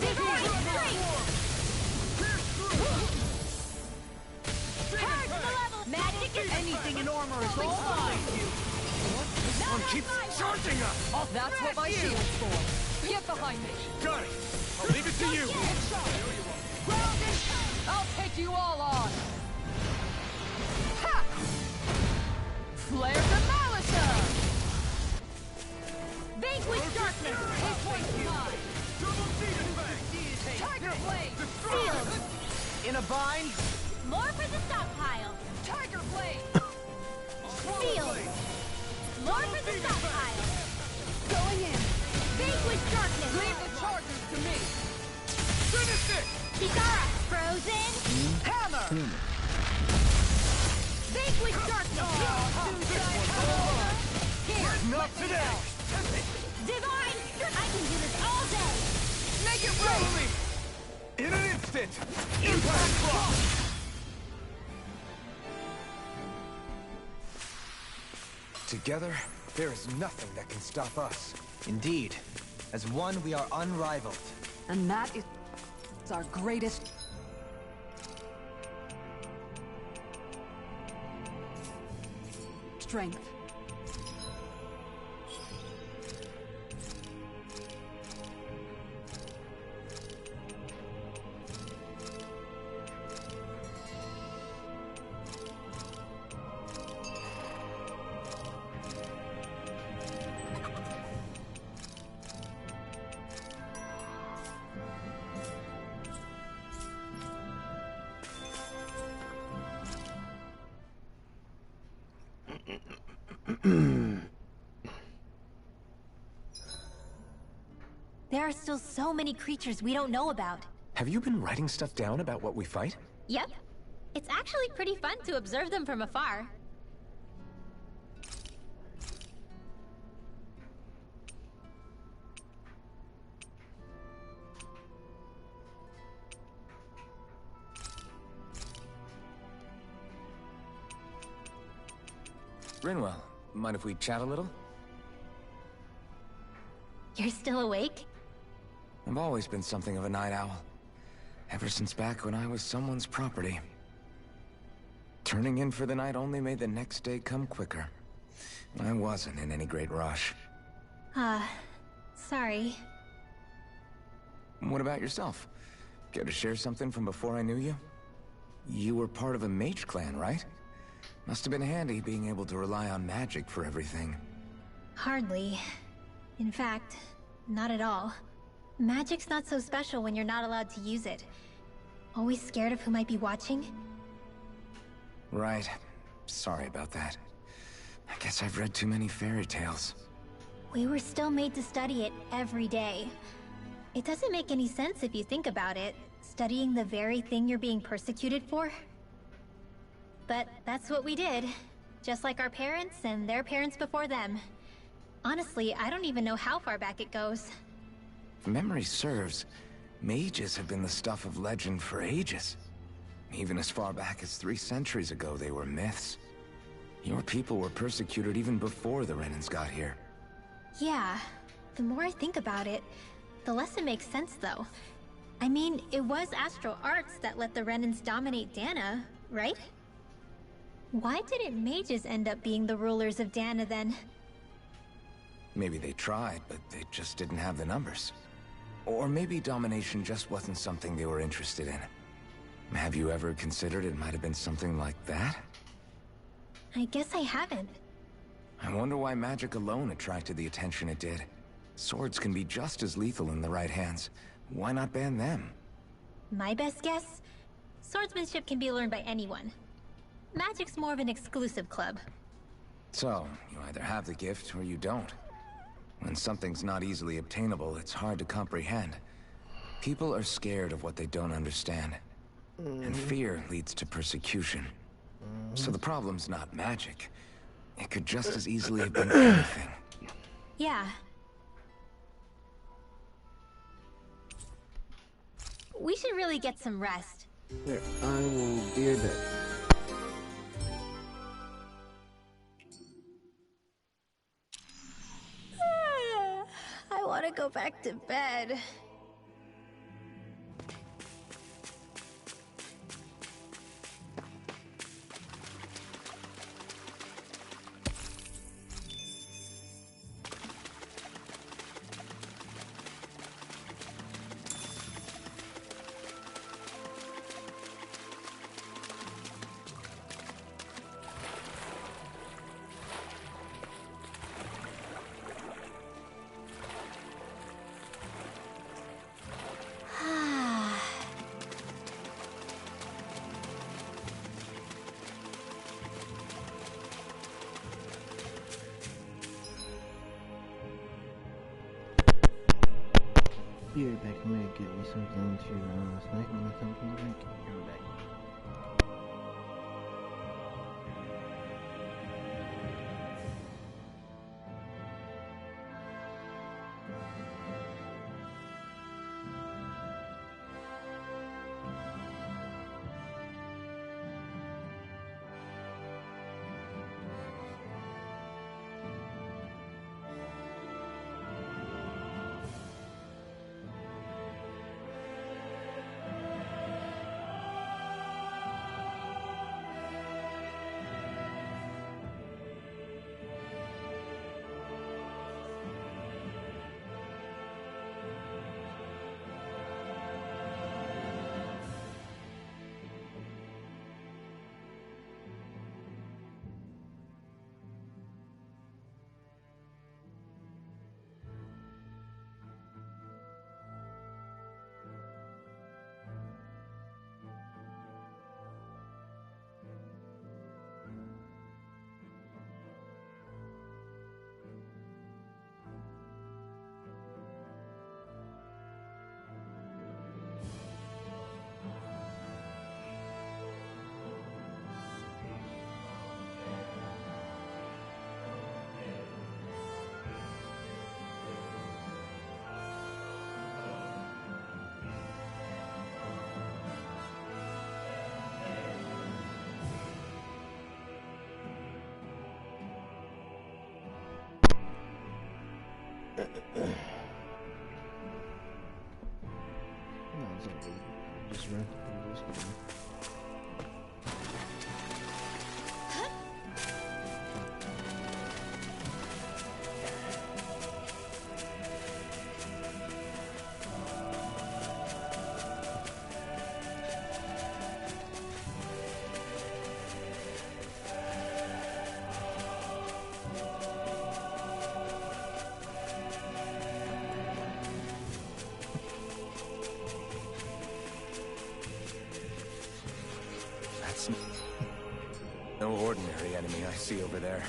Divine strength. Purge the level. Magic is Anything in armor is all mine! This one keeps charging us. That's what my shield's for. Get behind me. Got it. I'll leave it to you. Grounded. I'll take you all on. Ha! Flare the Malisa. vanquish darkness. This one's mine. Double demon fang. Tiger blade. Sealed. In a bind? More for the stockpile. Tiger blade. Sealed. More for the stockpile. Going in. Vanquish darkness. Leave the chargers to me. Finish it. Kisara. Frozen. Hammer. Vanquish darkness. Here. Not today. Divine strength. I can do this all day. Make it Follow rain. me. In an instant. Impact block. Together, there is nothing that can stop us. Indeed. As one, we are unrivaled. And that is our greatest... strength. There are still so many creatures we don't know about. Have you been writing stuff down about what we fight? Yep. It's actually pretty fun to observe them from afar. Rinwell, mind if we chat a little? You're still awake? I've always been something of a night owl. Ever since back when I was someone's property. Turning in for the night only made the next day come quicker. I wasn't in any great rush. Sorry. What about yourself? Care to share something from before I knew you? You were part of a mage clan, right? Must have been handy being able to rely on magic for everything. Hardly. In fact, not at all. Magic's not so special when you're not allowed to use it. Always scared of who might be watching? Right. Sorry about that. I guess I've read too many fairy tales. We were still made to study it every day. It doesn't make any sense if you think about it, studying the very thing you're being persecuted for. But that's what we did. Just like our parents and their parents before them. Honestly, I don't even know how far back it goes. If memory serves, mages have been the stuff of legend for ages. Even as far back as 3 centuries ago, they were myths. Your people were persecuted even before the Renans got here. Yeah, the more I think about it, the less it makes sense though. I mean, it was Astral Arts that let the Renans dominate Dana, right? Why didn't mages end up being the rulers of Dana then? Maybe they tried, but they just didn't have the numbers. Or maybe domination just wasn't something they were interested in. Have you ever considered it might have been something like that? I guess I haven't. I wonder why magic alone attracted the attention it did. Swords can be just as lethal in the right hands. Why not ban them? My best guess? Swordsmanship can be learned by anyone. Magic's more of an exclusive club. So, you either have the gift or you don't. When something's not easily obtainable, it's hard to comprehend. People are scared of what they don't understand. And fear leads to persecution. So the problem's not magic. It could just as easily have been anything. Yeah. We should really get some rest. Here, I will be right back. I want to go back to bed. Be right back. I'm gonna get me something to snack on or something to drink. Be right back. No, it's all good. Just run through this one. No ordinary enemy I see over there.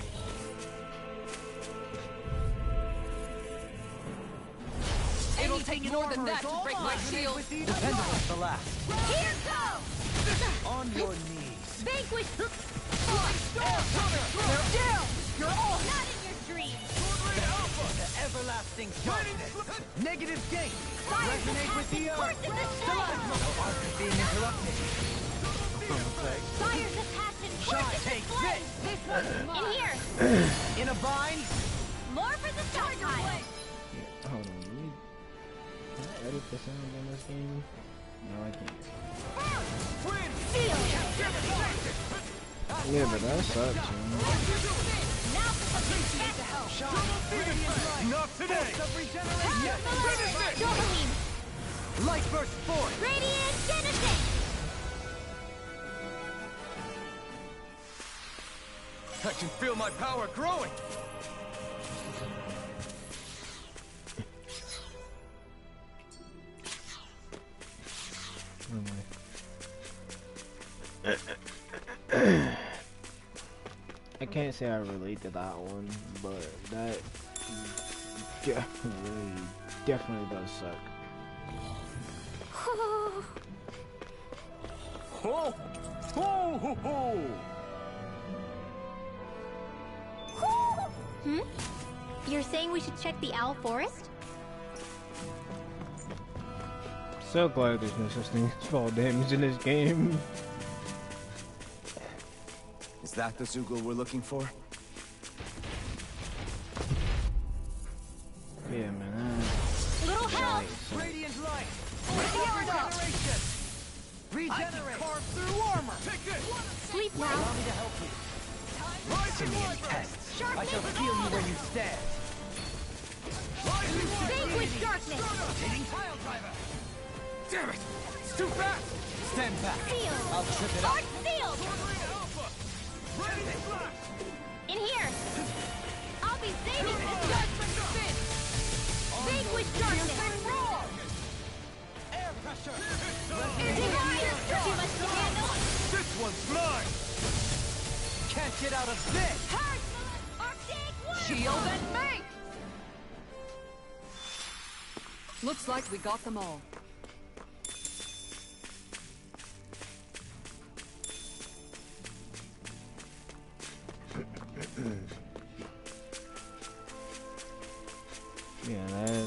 It'll take more than that to break my shield. Dependable at the last. Here goes! On your knees. Vanquish! Down! You're all Not in your dreams! The everlasting darkness. Negative gate. Fire Resonate with the Course earth. in the No arc is being interrupted. Fires of passion. Shine, take this. This one's mine. In here. In a bind? More for the stockpile. Yeah, hold on. Can I edit the sound on this game? No, I can't. Yeah, but that sucks, man. Now for some Not today! Dopamine. Light burst forth! Radiant Genesis. I can feel my power growing! I can't say I relate to that one, but that definitely does suck. Ho! Ho ho ho! Hmm? You're saying we should check the Owl Forest? So glad there's no such thing as fall damage in this game. Is that the Zoogle we're looking for? Yeah, man. Little help! Radiant light! Regeneration! Regenerate! Carve through armor! Take this! Sleep now. Allow me to help you. Simian Tests. Sharp I shall knife. feel you where you stand. Vanquish darkness. Hitting pile driver. Damn it! It's too fast! Stand back. Sealed. I'll trip it up. Arc sealed. In here. I'll be saving this judgment spin. Vanquish darkness. Air pressure. Divine. Too much to handle. This one's mine! Can't get out of this. Hurt. Arctic worm. Shield and make! Looks like we got them all. Yeah,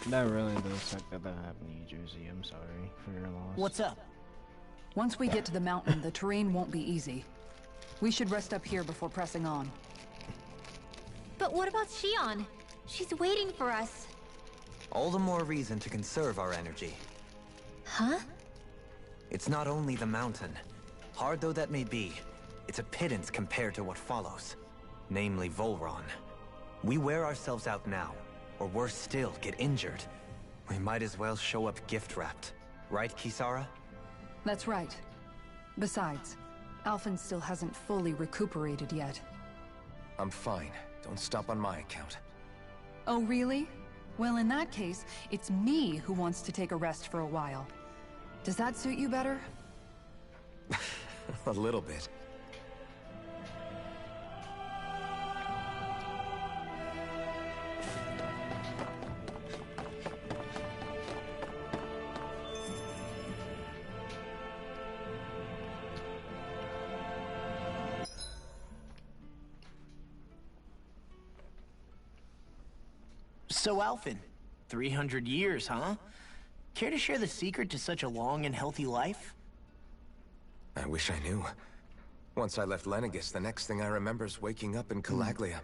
that really does suck that happened to you, Jersey. I'm sorry for your loss. What's up? Once we get to the mountain, the terrain won't be easy. We should rest up here before pressing on. But what about Shion? She's waiting for us. All the more reason to conserve our energy. Huh? It's not only the mountain. Hard though that may be, it's a pittance compared to what follows. Namely Volron. We wear ourselves out now, or worse still, get injured. We might as well show up gift-wrapped. Right, Kisara? That's right. Besides, Alphen still hasn't fully recuperated yet. I'm fine. Don't stop on my account. Oh, really? Well, in that case, it's me who wants to take a rest for a while. Does that suit you better? A little bit. So, Alphen, 300 years, huh? Care to share the secret to such a long and healthy life? I wish I knew. Once I left Lenegis, the next thing I remember is waking up in Calaglia.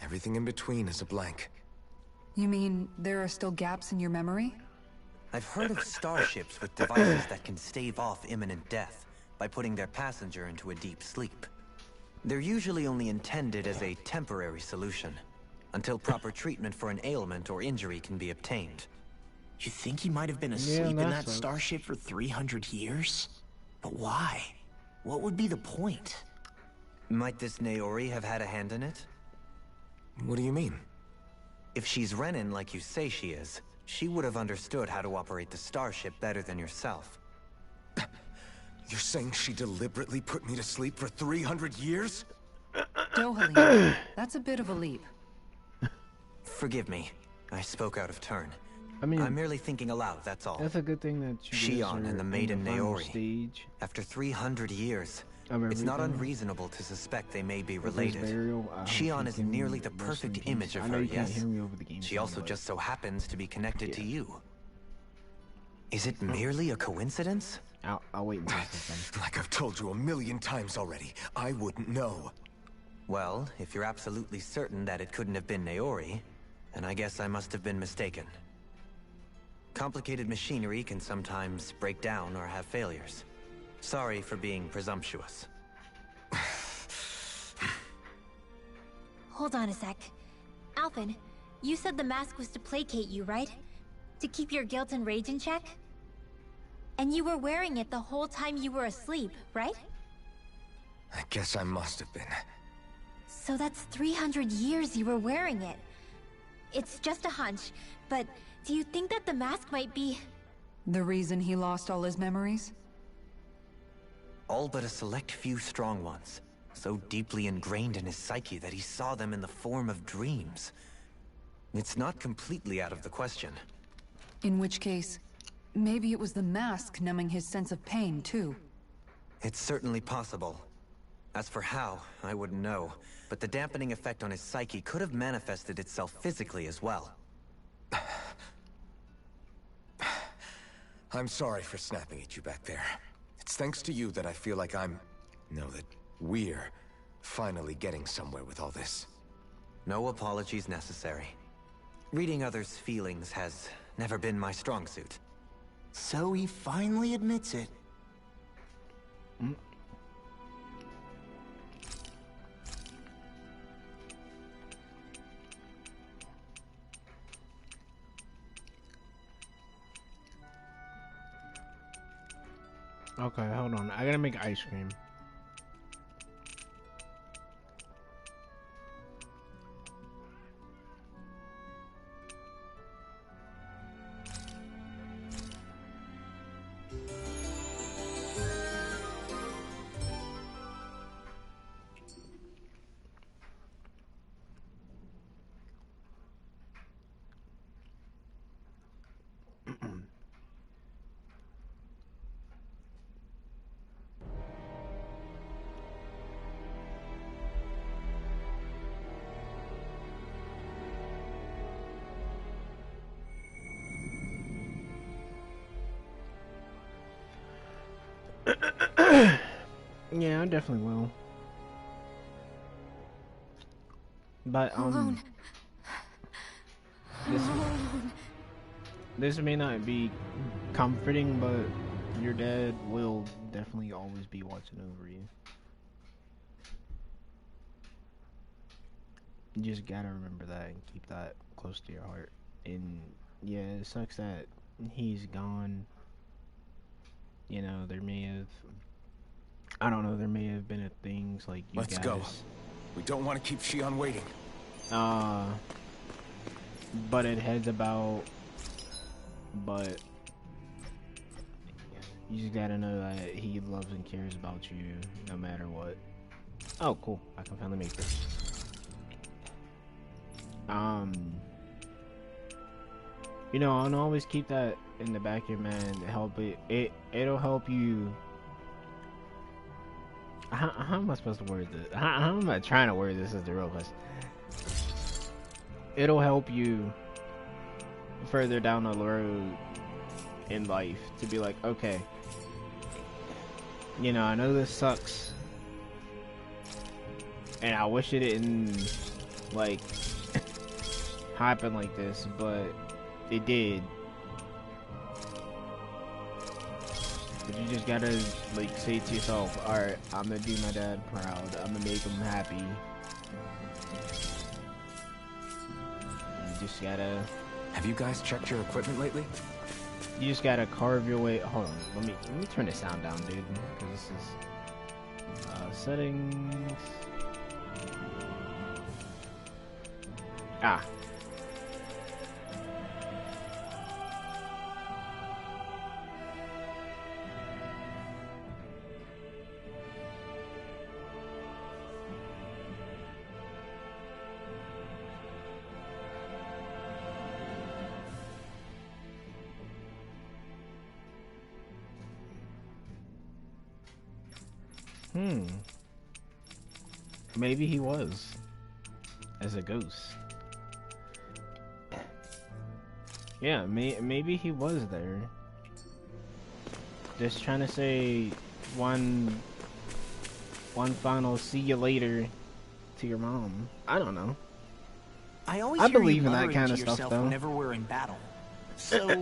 Everything in between is a blank. You mean there are still gaps in your memory? I've heard of starships with devices that can stave off imminent death by putting their passenger into a deep sleep. They're usually only intended as a temporary solution, until proper treatment for an ailment or injury can be obtained. You think he might have been asleep in that that sucks. starship for 300 years? But why? What would be the point? Might this Naori have had a hand in it? What do you mean? If she's Renin like you say she is, she would have understood how to operate the starship better than yourself. You're saying she deliberately put me to sleep for 300 years? Dohalim, that's a bit of a leap. Forgive me. I spoke out of turn. I mean, I'm merely thinking aloud, that's all. that's a good thing that you guys Shion are and the in maiden final Naori. stage After 300 years, of it's not everything. unreasonable to suspect they may be With his related. burial, I hope Shion he is can nearly the rest in perfect peace. image of I know her, you can't yes? hear me over the game She sound, also but just so happens to be connected to yeah. you. Is it merely a coincidence? I'll wait until it's done. Like I've told you a million times already, I wouldn't know. Well, if you're absolutely certain that it couldn't have been Naori, then I guess I must have been mistaken. Complicated machinery can sometimes break down or have failures. Sorry for being presumptuous. Hold on a sec. Alphen, you said the mask was to placate you, right? To keep your guilt and rage in check? And you were wearing it the whole time you were asleep, right? I guess I must have been. So that's 300 years you were wearing it. It's just a hunch, but do you think that the mask might be... The reason he lost all his memories? All but a select few strong ones, so deeply ingrained in his psyche that he saw them in the form of dreams. It's not completely out of the question. In which case, maybe it was the mask numbing his sense of pain, too. It's certainly possible. As for how, I wouldn't know, but the dampening effect on his psyche could have manifested itself physically as well. I'm sorry for snapping at you back there. It's thanks to you that I feel like that we're finally getting somewhere with all this. No apologies necessary. Reading others' feelings has never been my strong suit. So he finally admits it. Okay, hold on. I gotta make ice cream. Yeah, I definitely will. But this may not be comforting, but your dad will definitely always be watching over you. You just gotta remember that and keep that close to your heart. And yeah, it sucks that he's gone. You know, there may have, I don't know, there may have been things like you Let's guys. go. We don't want to keep Shion waiting. But you just gotta know that he loves and cares about you no matter what. Oh, cool. I can finally make this. You know, I'll always keep that in the back of your mind to help it'll help you. How am I supposed to word this? How am I trying to word this is the real question. It'll help you further down the road in life to be like, okay, you know, I know this sucks and I wish it didn't like happen like this, but it did. But you just gotta like say to yourself, alright, I'm gonna do my dad proud, I'm gonna make him happy. You just gotta... Have you guys checked your equipment lately? You just gotta carve your way. Hold on, let me turn the sound down, dude, because this is settings. Ah. Maybe he was as a ghost. Yeah, maybe he was there. Just trying to say one final see you later to your mom. I don't know. I always I hear believe you in that muttering kind to of stuff, yourself though. whenever we're in battle. So,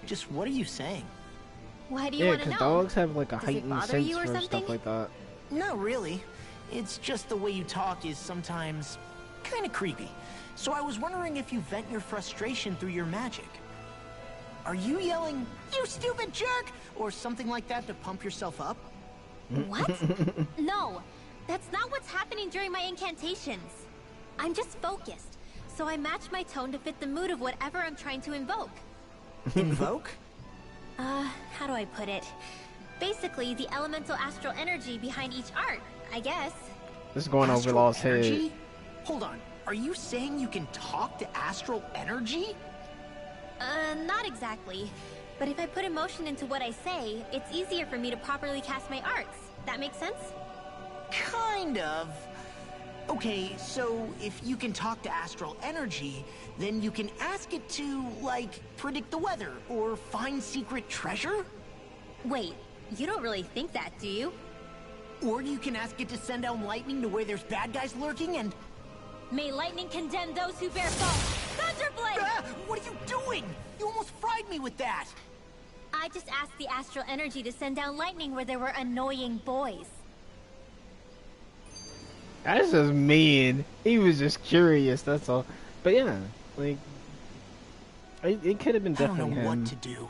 just what are you saying? Why do you Yeah, want to because know? dogs have like a Does it heightened bother sense you or for something? stuff like that. Not really. It's just the way you talk is sometimes kind of creepy. So I was wondering if you vent your frustration through your magic. Are you yelling, "You stupid jerk," or something like that to pump yourself up? What? No, that's not what's happening during my incantations. I'm just focused, so I match my tone to fit the mood of whatever I'm trying to invoke. Invoke? How do I put it? Basically, the elemental astral energy behind each art, I guess. This is going over Astral Lost energy? Head. Hold on. Are you saying you can talk to astral energy? Not exactly. But if I put emotion into what I say, it's easier for me to properly cast my arts. That makes sense? Kind of. Okay, so if you can talk to astral energy, then you can ask it to, like, predict the weather or find secret treasure? Wait, you don't really think that, do you? Or you can ask it to send down lightning to where there's bad guys lurking and... May lightning condemn those who bear false! Thunderblade! Ah, what are you doing? You almost fried me with that! I just asked the astral energy to send down lightning where there were annoying boys. That's just mean. He was just curious, that's all. But yeah, like, it could have been I don't definitely know him what to do.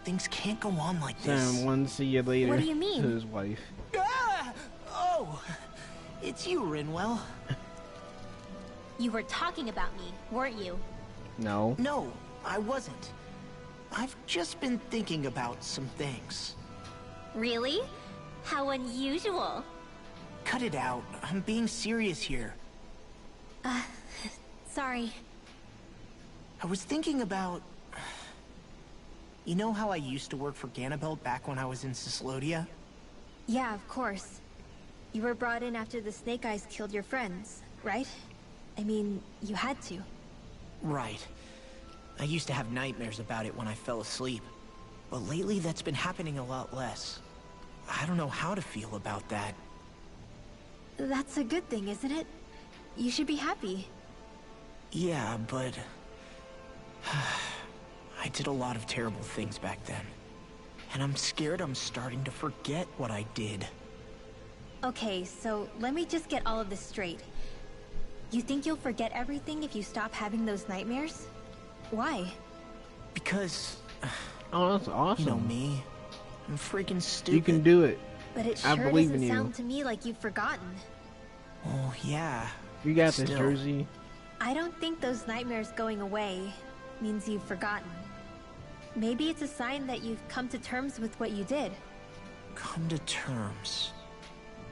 Things can't go on like this. saying one see you later What do you mean? to his wife. Ah! Oh, it's you, Rinwell. You were talking about me, weren't you? No. No, I wasn't. I've just been thinking about some things. Really? How unusual. Cut it out. I'm being serious here. Sorry. I was thinking about... You know how I used to work for Ganabelt back when I was in Cislodia? Yeah, of course. You were brought in after the Snake Eyes killed your friends, right? I mean, you had to. Right. I used to have nightmares about it when I fell asleep. But lately that's been happening a lot less. I don't know how to feel about that. That's a good thing, isn't it? You should be happy. Yeah, but... I did a lot of terrible things back then. And I'm scared I'm starting to forget what I did. Okay, so let me just get all of this straight. You think you'll forget everything if you stop having those nightmares? Why? Because... Oh, that's You awesome. know me. I'm freaking stupid. You can do it. But it I sure believe doesn't in you. sound to me like you've forgotten. Oh, yeah. You got this, Still. Jersey. I don't think those nightmares going away means you've forgotten. Maybe it's a sign that you've come to terms with what you did. Come to terms.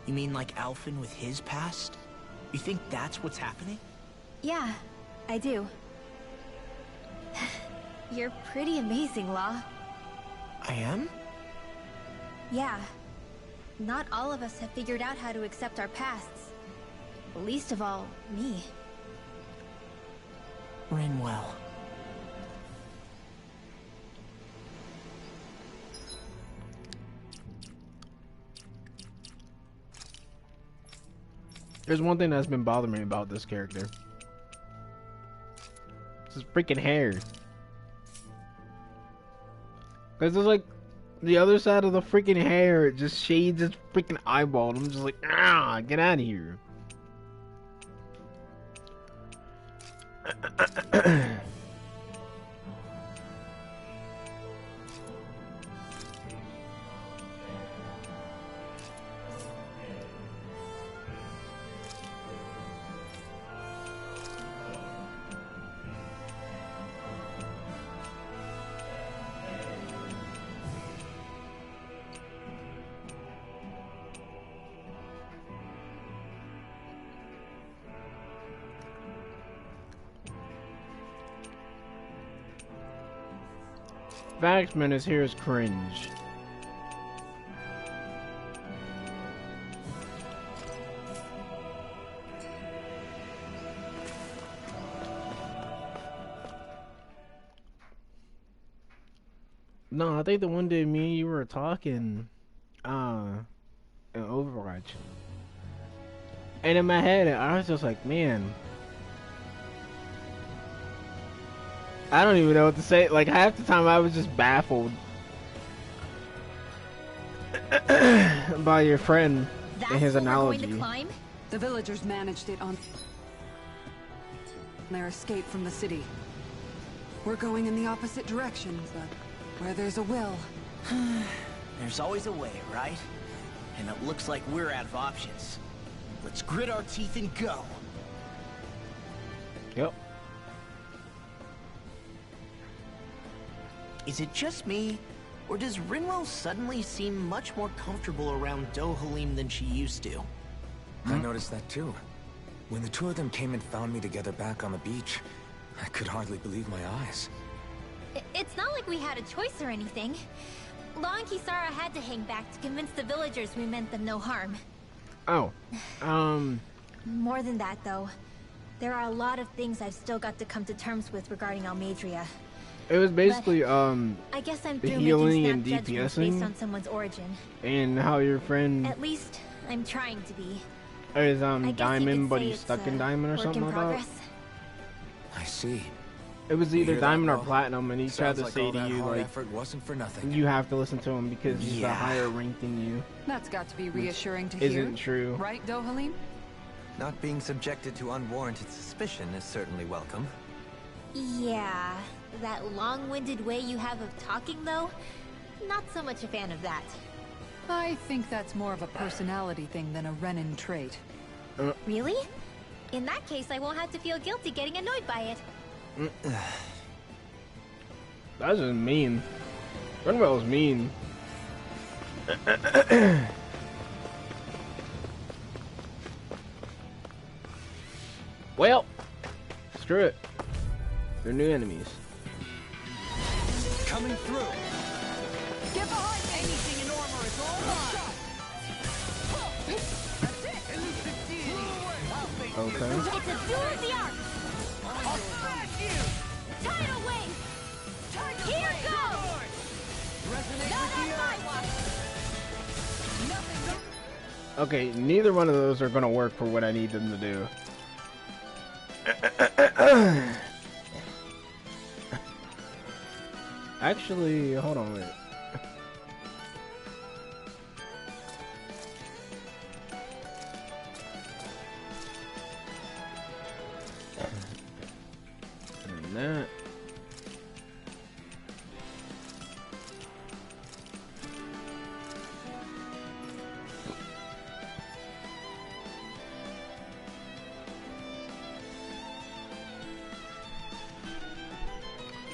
You mean like Alphen with his past? You think that's what's happening? Yeah, I do. You're pretty amazing, Law. I am? Yeah. Not all of us have figured out how to accept our pasts. Least of all, me. Rinwell. There's one thing that's been bothering me about this character. It's his freaking hair. Cause it's like the other side of the freaking hair, it just shades his freaking eyeball. And I'm just like, ah, get out of here. Vaxman is here as cringe. No, I think the one day me and you were talking, in Overwatch, and in my head, I was just like, man, I don't even know what to say. Like half the time, I was just baffled by your friend That's and his what we're analogy. going to climb? The villagers managed it on their escape from the city. We're going in the opposite direction, but where there's a will. There's always a way, right? And it looks like we're out of options. Let's grit our teeth and go. Yep. Is it just me, or does Rinwell suddenly seem much more comfortable around Dohalim than she used to? I noticed that too. When the two of them came and found me together back on the beach, I could hardly believe my eyes. It's not like we had a choice or anything. Law and Kisara had to hang back to convince the villagers we meant them no harm. Oh, More than that, though. There are a lot of things I've still got to come to terms with regarding Almadria. it was basically I guess I'm the through healing making and snap judgments DPSing. based on someone's origin. and how your friend At least I'm trying to be. is I guess you diamond, could but say he's it's stuck in a diamond or work something in like that. progress. I see. It was You either hear that, diamond or Paul? platinum, and he tried Sounds to like say all to that you hard like effort wasn't for nothing. you have to listen to him because he's a Yeah. higher rank than you. That's got to be reassuring to Isn't hear. true. Right, Dohalim? Not being subjected to unwarranted suspicion is certainly welcome. Yeah, that long-winded way you have of talking, though, not so much a fan of that. I think that's more of a personality thing than a Renin trait. Really? In that case, I won't have to feel guilty getting annoyed by it. That's just mean. Runwell's mean. Well, screw it. They're new enemies. Coming through! Get behind me! Anything in armor is all mine! That's it! Elusive deity! I'll face you! Okay. It's a duel of the arts! I'll smash you! Tidal wave! Here goes! Resonate Not with on the my earth! watch! Nothing. Okay, neither one of those are gonna work for what I need them to do. Actually, hold on a minute. And that.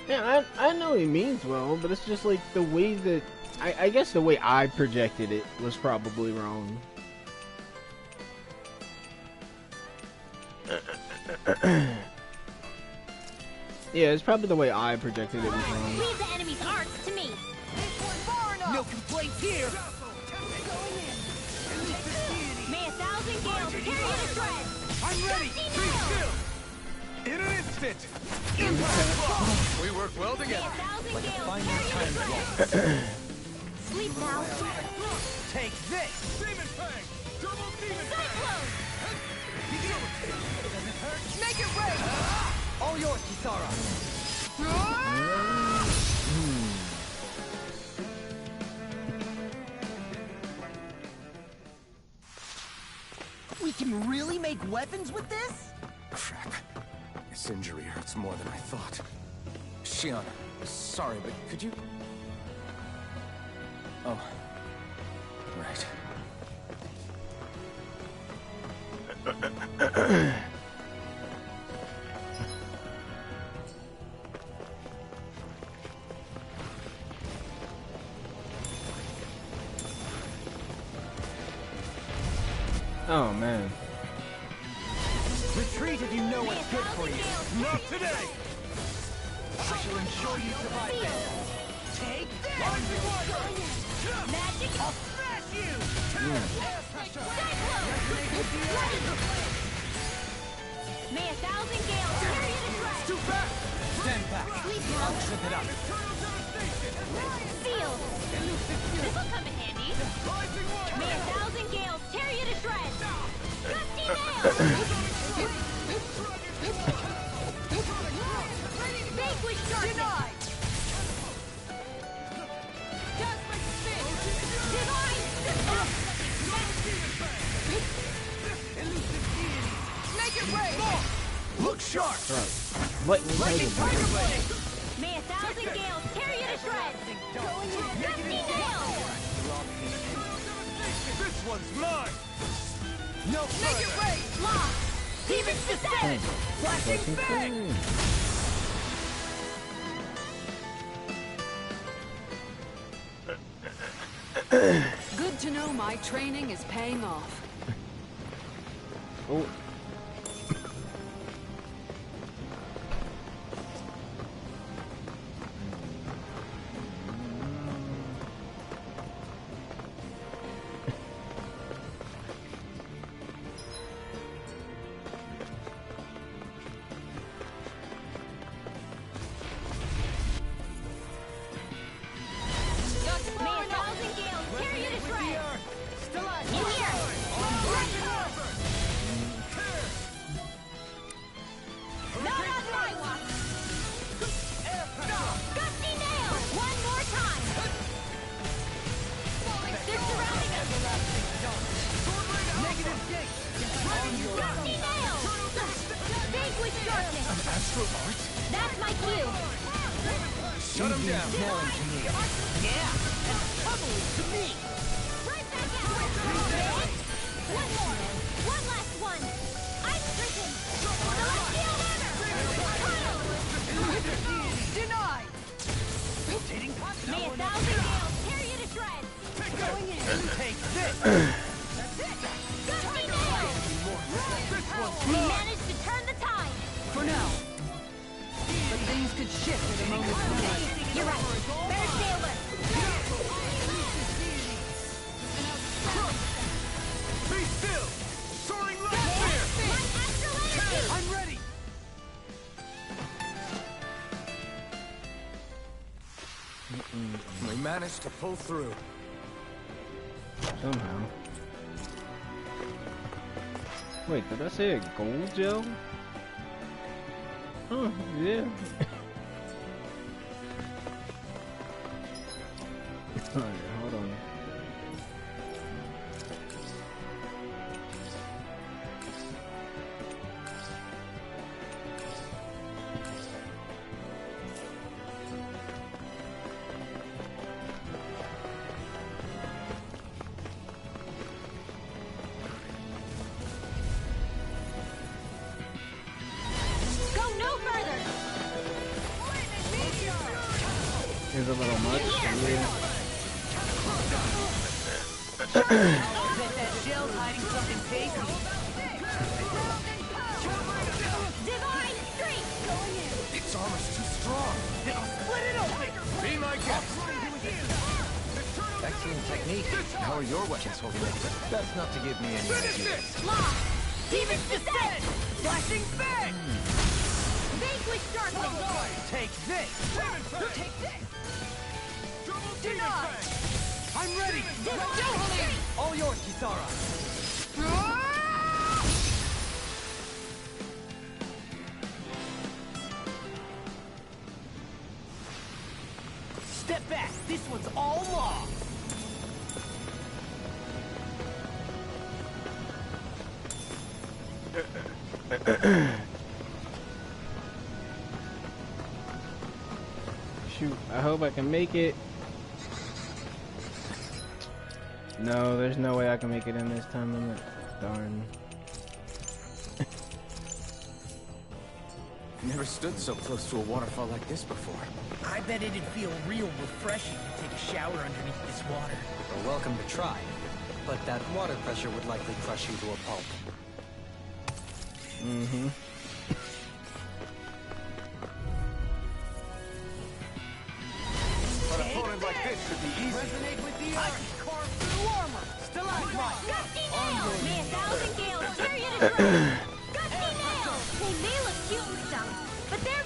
Yeah, I know he means well, but it's just like the way that I guess the way I projected it was probably wrong. Yeah, it's probably the way I projected it was wrong. Leave the enemy's arts to me. No complaints here! May 1,000 gales carry you to shreds. I'm ready! Dusty Be nails. still! In an instant! We work well May together! 1,000 gales fine carry you to time shreds. Sleep now. Take this! Demon Fang! Double Demon Cyclone. Make it rain! All yours, Kisara! We can really make weapons with this? Crap. This injury hurts more than I thought. Shion, sorry, but could you... Oh. Right. Oh man. Retreat if you know May what's good for 1,000 you. gales Not today! I shall ensure you survive this. Take this! Rising Warrior! Magic. I'll smash you! Cyclone. May 1,000 gales carry you to shreds. too fast! Stand back. I'll trip it up. Sealed! This'll come in handy. Rising water! May 1,000 gales tear you to shreds! Gusty nails! Vanquish darkness! Cosmic spin! Divine Make it rain! Look sharp! What in the Lightning hell? tiger blade! May 1,000 gales tear you to shreds! Gusty nails! This one's mine! No Make it rain! Lock! Demon's descent! Flashing fang! Good to know my training is paying off. Oh. May 1,000 gales tear you to shreds! In here! Not on my watch! Gusty nails! One more time! They're surrounding us! Negative gate! Gusty nails! Vanquish darkness! Astral art? That's my cue! Shut him down! Yeah! And trouble to me! Right back at it! One more! One last one! I'm stricken! Celestial hammer! Denied! May 1,000 gales tear you to shreds! Going in. Take this! Gusty nails! We managed to turn the tide! For now. But things could shift at a moment's notice. You're right. Better stay alert. Be still! Soaring light spear! My astral energy! I'm ready! We managed to pull through. Somehow. Wait, did I say a gold gel? Oh, yeah. Alright, hold on. Go no further! Is a little much. Yeah. Divine streak! Its armor's too strong. It'll split it open. Be my guest. Excellent technique. How are your weapons holding up? That's not to give me any Finish ideas. this! Lock! Demon's descent! Flashing bang! Vanquish darkness! Take this! Take this! Double deny! I'm ready! Divine streak! All yours, Kisara. Step back. This one's all law. Shoot, I hope I can make it. No, there's no way I can make it in this time limit. Darn. Never stood so close to a waterfall like this before. I bet it'd feel real refreshing to take a shower underneath this water. You're welcome to try. But that water pressure would likely crush you to a pulp. Mm-hmm. An opponent like this should be easy. Resonate with the earth. Carve through armor. Stalagmite. Gusty nails! May 1,000 gales tear you to shreds! Gusty nails! They may look cute and stuff, but they're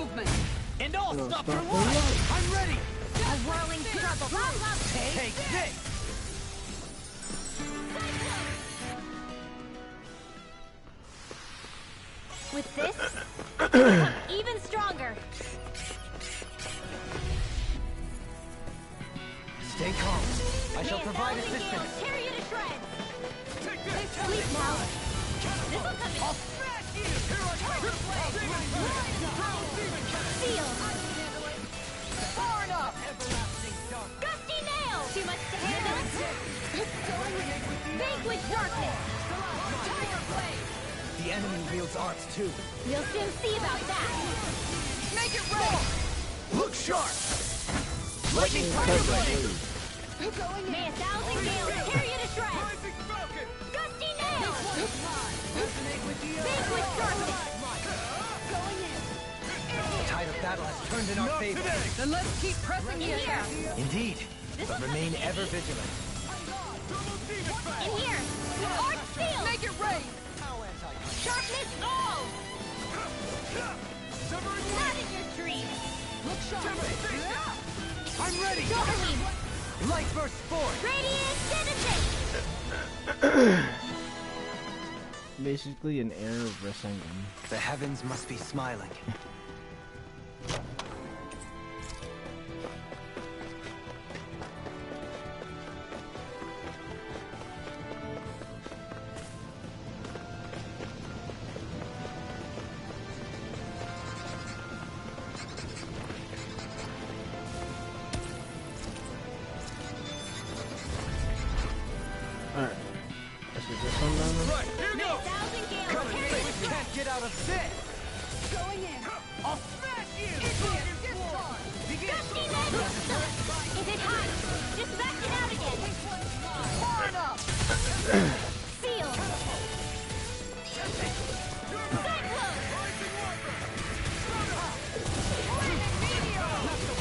movement. And I'll It'll stop stop your the life! light. I'm ready! A whirling trouble. Take this! With this, you become even stronger. Stay calm. I shall May provide 1,000 assistance. gales tear you to shreds. Take this! Sleep now. This'll come in. Smash you! Here I come! Demon Fang! Double Demon Fang! Seal. Far enough! Everlasting dark! Gusty nail. Too much to handle. Vanquish darkness. Tiger Blade! The enemy wields arts too. We'll soon see about that. Make it rain! Look sharp! Lightning Tiger Blade! May 1,000 gales tear you to shreds. Rising Falcon! Gusty nail. Vanquish darkness. The tide of battle has turned in our Not favor. today! Then let's keep pressing In it. here. Indeed. But remain ever vigilant. Double Demon Fang! In here. Arch seal. Make it rain. Sharpness all. Severing Not in your dreams. Look sharp. Devastation! I'm ready! Silverbeam. Light burst forth. Radiant citizen. Basically an air of Rasengan. The heavens must be smiling. Alright. Let's get this one done. Right, here May goes! 1,000 gales tear you to shreds. Get out of this! Going in. I'll smash you! Begin! Gusty nail. Is it hot? Just back it out again. Far enough! Seal.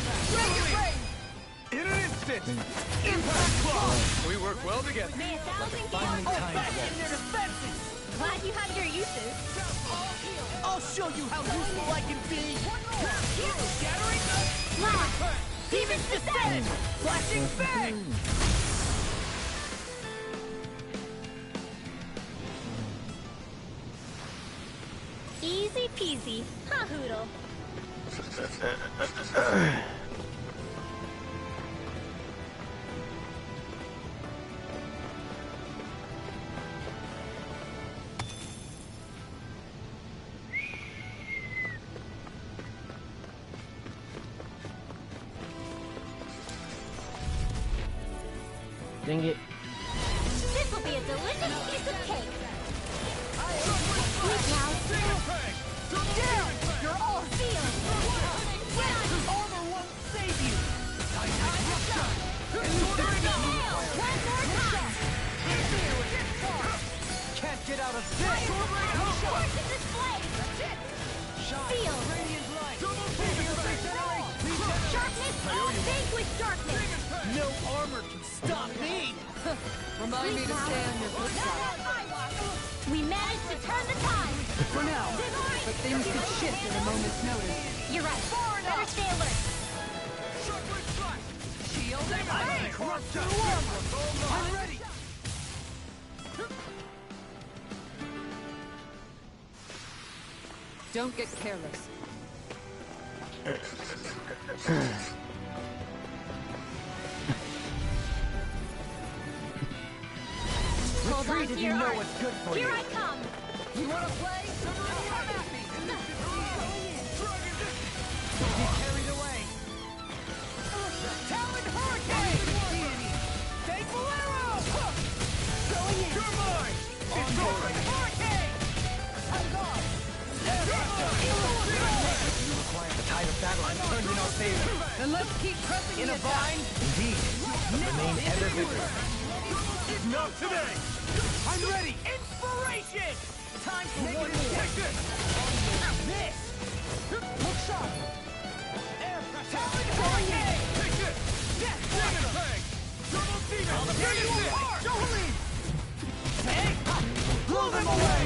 Cyclone. In an instant! Impact Claw! We work well together. May 1,000 Finally gales. timed waltz. Glad you have your uses. I'll show you how useful I can be! Scattering Lock. Demons descend. Flashing Fang! Easy peasy. Ha hoodle. Dang it. This will be a delicious piece of cake. Sleep now. Down! You're all sealed. Armor won't save you! Nail. One more time. Can't get out of this! Force in display. Seal. Sharpness all. Vanquish darkness. No armor can stop me! Remind me to stay on your good side. We managed to turn the tide. For now. But things could shift at a moment's notice. You're right. Better stay alert. Shield and I'm crushed to armor! I'm ready! Don't get careless. Hold on Retreat to if your you know heart. what's good for Here you. I come. You wanna play? Come at me! Be carried away. Talon Hurricane! Fateful Arrow! You're mine! It's over! Hurricane! I'm gone! The tide of battle has turned in our favor. Then let's keep pressing In the a attack. bind? Indeed. Remain ever vigilant. Not today! I'm ready! Inspiration! Time for one more! Take this! This! Look sharp! Talon Hurricane! Take this! Yes! Demon Fang! Double Demon! Here you are! Jolene! Hey! Blow them away!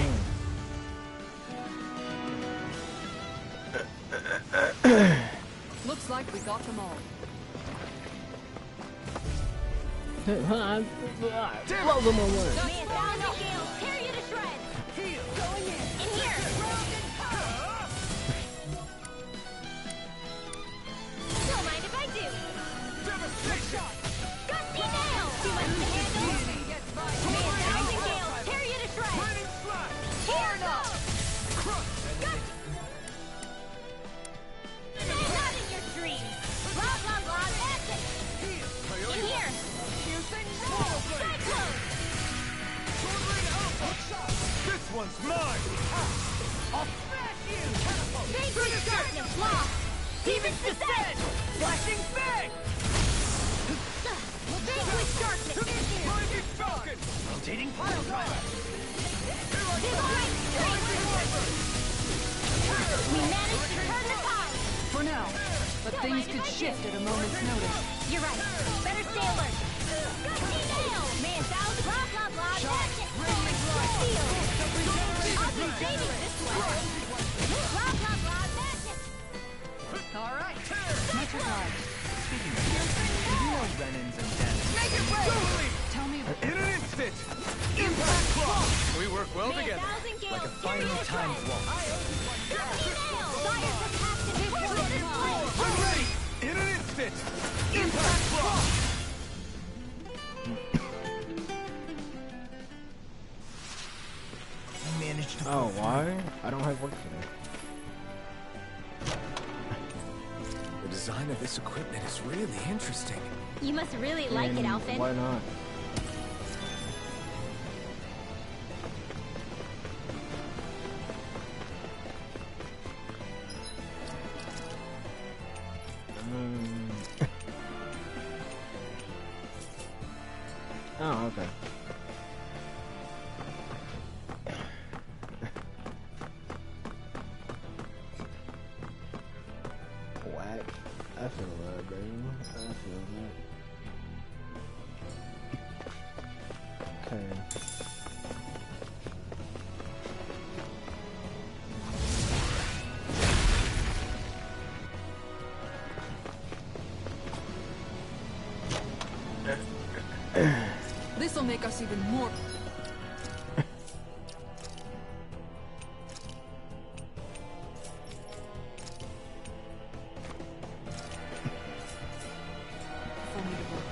Looks like we got them all. Well, them on one. Man, thousand gales, tear you to shreds! Going in here! Don't mind if I do! Gusty nail! Too much to handle? Man, thousand gales, tear you to shreds! Here goes! Not in your dreams! Blah, blah, blah, that's it! In here! Cyclone! This one's mine! I'll smash you! Vanquish darkness, lost! Demon's descent! Flashing bang! Vanquish darkness! Blinding falcon! Rotating pile driver! Divine strength! We managed to turn the tide! For now, but Don't things mind could if I shift do. at a moment's notice. You're right. Better stay alert. Gusty nail! Man down, blah, blah, blah, that's it! Seal! I'll be saving this one! Blah, blah, blah, that's it! All right, much obliged. Speaking of, you know Renans and Dennis. Tell me about In an instant! Impact clock! We work well Man, together. thousand gales, Like a carry finely the timed shreds. waltz. Gusty nail! Fire surpassed and tortured and flame! I'm ready! In an instant! Impact clock! I managed to Oh, why? I don't have work today. The design of this equipment is really interesting. You must really like it, And Alfin. Why not? Oh, okay. Whack. I feel that, baby. I feel that. Okay. this'll make us even more. Formidable.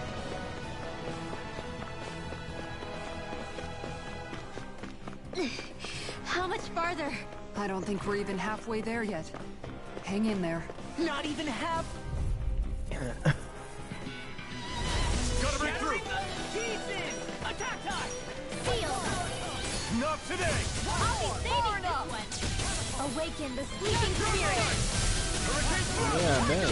How much farther? I don't think we're even halfway there yet. Hang in there. Not even half. Gotta break through! Attack time! Seal! Not today! I'll be saving this one! Awaken the sleeping spirit! Yeah, I bet.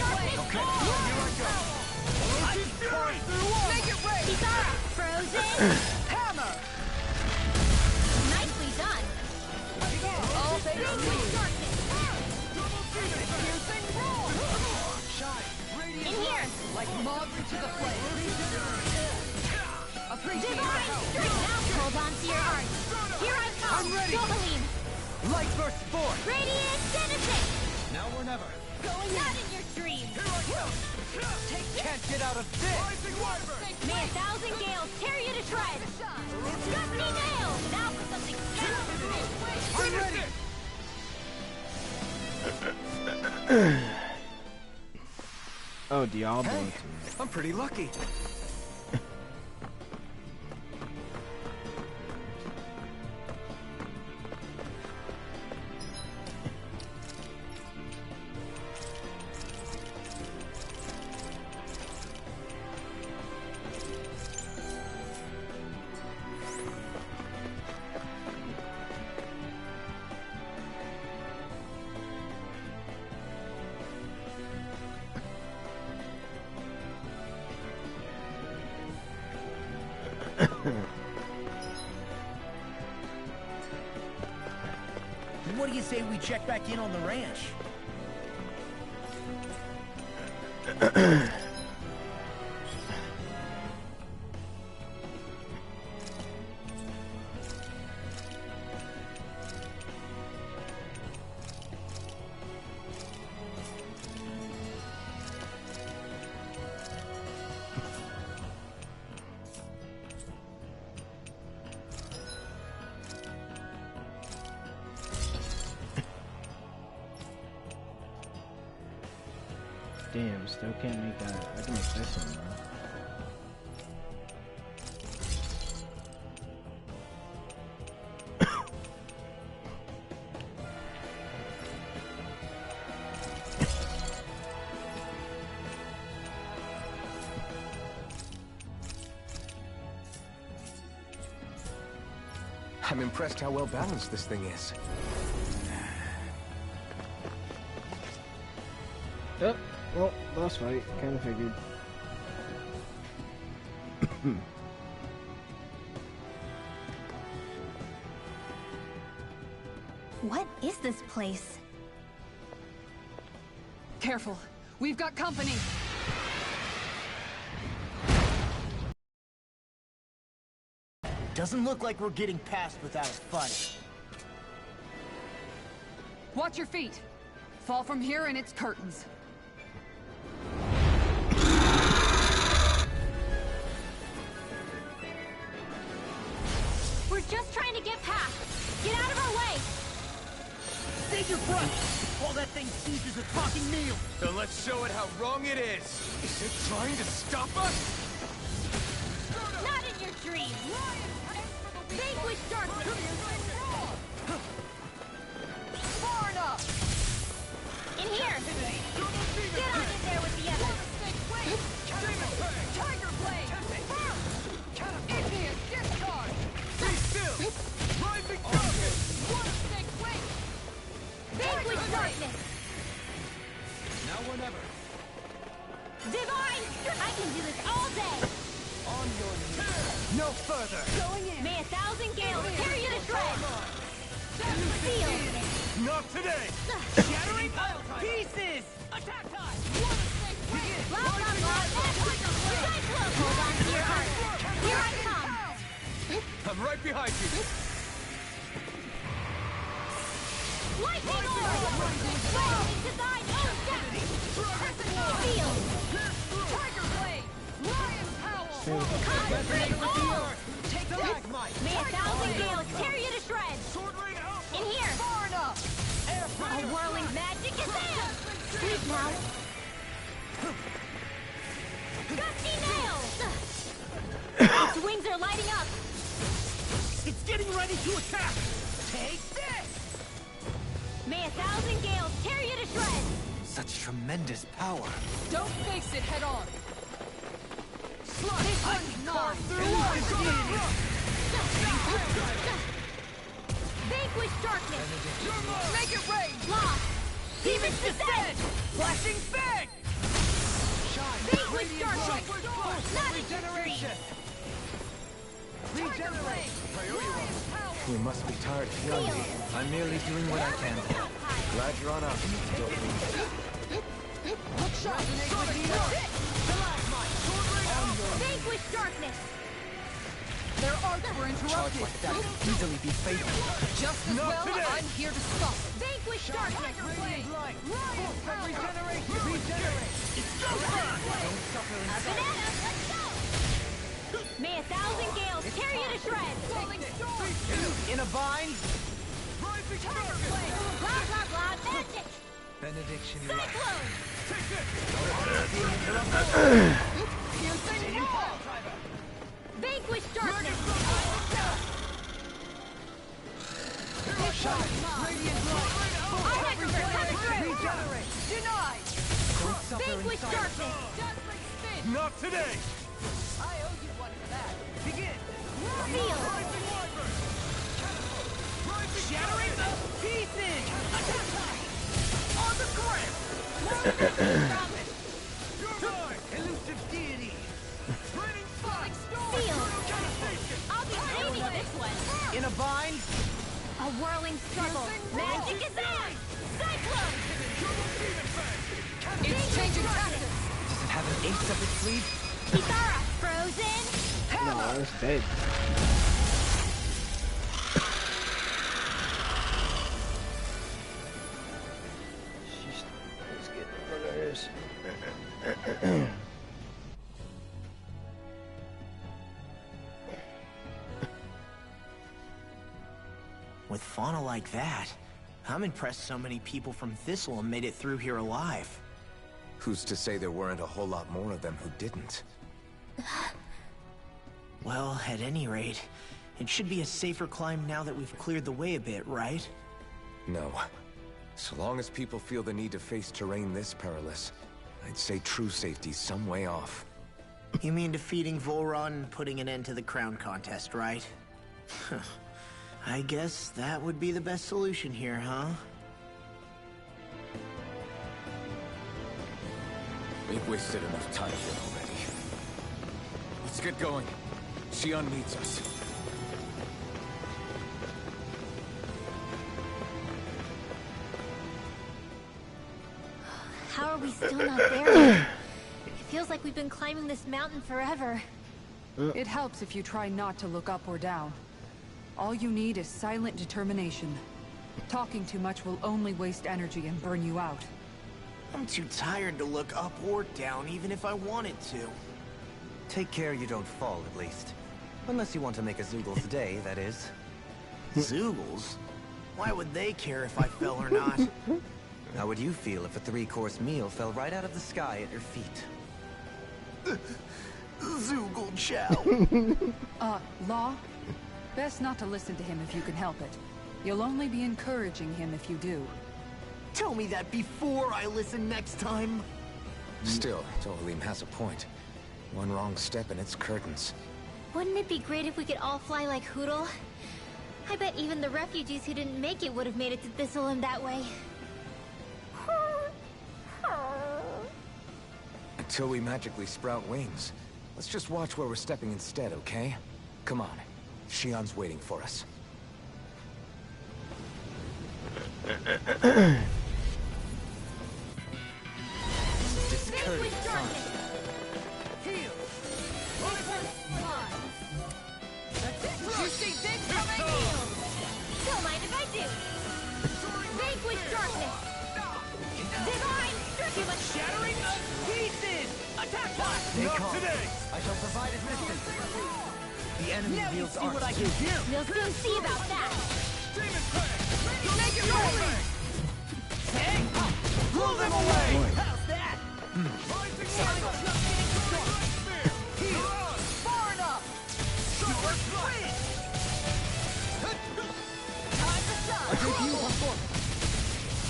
Make it rain! Kisara! Frozen! Hammer! Nicely done! All thanks to Vanquish you. darkness! In here! Like moths to the flame. Appreciate your Divine help. strength! Now hold on to your art! Here I come! I'm ready. Domaline! Light burst forth! Radiant Genesis! Now or never! Going not in your dreams! Can't get out of this! Rising Wyvern! May a thousand gales tear you to shreds! Gusty nail! Now for something I'm ready! Oh, Diablo. Hey, I'm pretty lucky. What do you say we check back in on the ranch? Damn, still can't make that. I can make this one, though. I'm impressed how well balanced this thing is. Yep. Well, boss fight. Kind of figured. What is this place? Careful. We've got company. Doesn't look like we're getting past without a fight. Watch your feet. Fall from here and it's curtains. We're just trying to get past. Get out of our way! Save your breath! All that thing sees is a talking meal! Then let's show it how wrong it is! Is it trying to stop us? Not in your dreams! Vanquish darkness! Far enough! In here! Get on in there with the others! Tiger blade! Igneous discard! Be still! Rising darkness! One snake wing! Vanquish darkness! Now or never. Divine! I can do this all day! On your knees. No further! Going in! May 1,000 gales tear you to shreds! Seal! Not today! Shattering pieces! Attack time! One snake wing! Blah, blah, blah! Cyclone! Hold on to your heart! Here I come! I'm right behind you! Lightning orb! Lightning to thine own death! Seal! Tiger blade! Lion howl! Concentrate all! Take the magmite! May 1,000 gales tear you to shreds! Sword ring out! In here! Far enough! A whirling magic is in! Sleep now! Gusty nails! Its wings are lighting up! It's getting ready to attack! Take this! May 1,000 gales tear you to shreds! Such tremendous power. Don't face it head on! Slug! This I one's can mine! carve through Vanquish darkness! Make it rain! Lost! Demon's descent! Flashing fang! Vanquish darkness! Not in your dreams! Regenerate! You must be tired of healing me. I'm merely doing what I can. Glad you're on up. Look sharp! Vanquish darkness! Their arts were interrupted! Like that could easily be fatal. Just as well, today. I'm here to stop it! Vanquish darkness! Light! Regeneration! Regenerate! A banana! Let's go! May 1,000 gales tear you to shreds! In a bind! Blah, blah, blah! Magic! Benediction. Cyclone! Piercing wall! Vanquish darkness! Radiant light! Eye-Hacker's coming through! Regenerate! Denied! Vanquish darkness! Dazzling spin! Not today! I owe you one for that! Begin! Seal! Shattering the pieces! Attack time! On the grip! You're mine! Elusive deity! Raining flash! Seal! I'll be saving this one! In a bind! A whirling struggle! Magic is on! Cyclone! It's changing tactics! Does it have an ace up its sleeve? Kitara! Frozen! No, it's dead. She's getting on my nerves. With fauna like that, I'm impressed so many people from Thistle made it through here alive. Who's to say there weren't a whole lot more of them who didn't? Well, at any rate, it should be a safer climb now that we've cleared the way a bit, right? No. So long as people feel the need to face terrain this perilous, I'd say true safety's some way off. You mean defeating Volron and putting an end to the crown contest, right? I guess that would be the best solution here, huh? We've wasted enough time here already. Let's get going. Xion needs us. How are we still not there? It feels like we've been climbing this mountain forever. It helps if you try not to look up or down. All you need is silent determination. Talking too much will only waste energy and burn you out. I'm too tired to look up or down, even if I wanted to. Take care you don't fall, at least. Unless you want to make a Zoogel's day, that is. Zoogles? Why would they care if I fell or not? How would you feel if a 3-course meal fell right out of the sky at your feet? Zoogle chow. Law? Best not to listen to him if you can help it. You'll only be encouraging him if you do. Tell me that before I listen next time. Still, Tohalim has a point. One wrong step and it's curtains. Wouldn't it be great if we could all fly like Hootle? I bet even the refugees who didn't make it would have made it to Thistleum that way. Until we magically sprout wings. Let's just watch where we're stepping instead, okay? Come on. Xion's waiting for us. Discouraged son. You see this coming? Don't mind if I do. Vanquish darkness. Divine stricken. Shattering of pieces! Attack blast! Not today! I shall provide assistance. The enemy Now you wields see arts. what I can do! We'll soon see about that. Demon Fang! Make it rolling. Hey! Blow them away! How's that? Rising Lava! Heal! Far enough! Super Swing! Time to shine!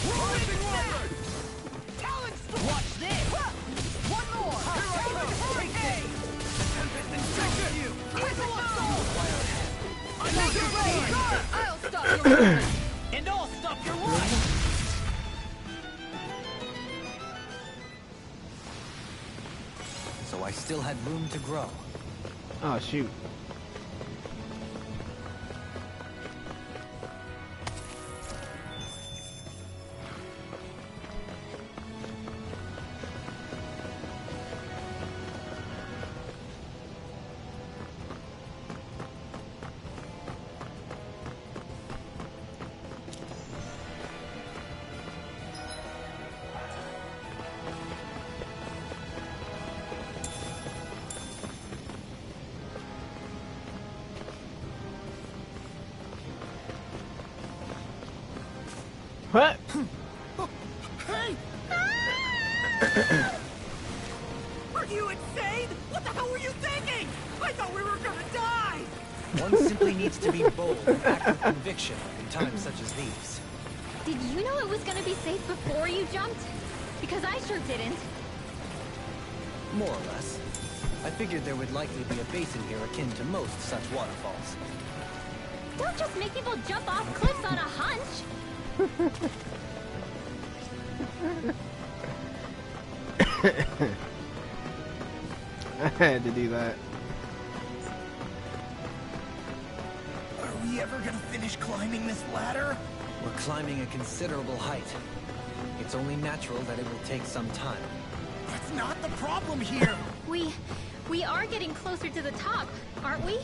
Rising Word! Talon Storm! Watch this! One more! Hurricane! Tempest and you! Crystal Assault! Another rain! I'll stop your movement! And I'll stop your life! So I still had room to grow. Oh shoot. What? Hey! Are you insane? What the hell were you thinking? I thought we were gonna die! One simply needs to be bold and act with conviction in times such as these. Did you know it was gonna be safe before you jumped? Because I sure didn't. More or less. I figured there would likely be a basin here akin to most such waterfalls. Don't just make people jump off cliffs on a hunch. I had to do that. Are we ever gonna finish climbing this ladder? We're climbing a considerable height. It's only natural that it will take some time. That's not the problem here. We are getting closer to the top, aren't we?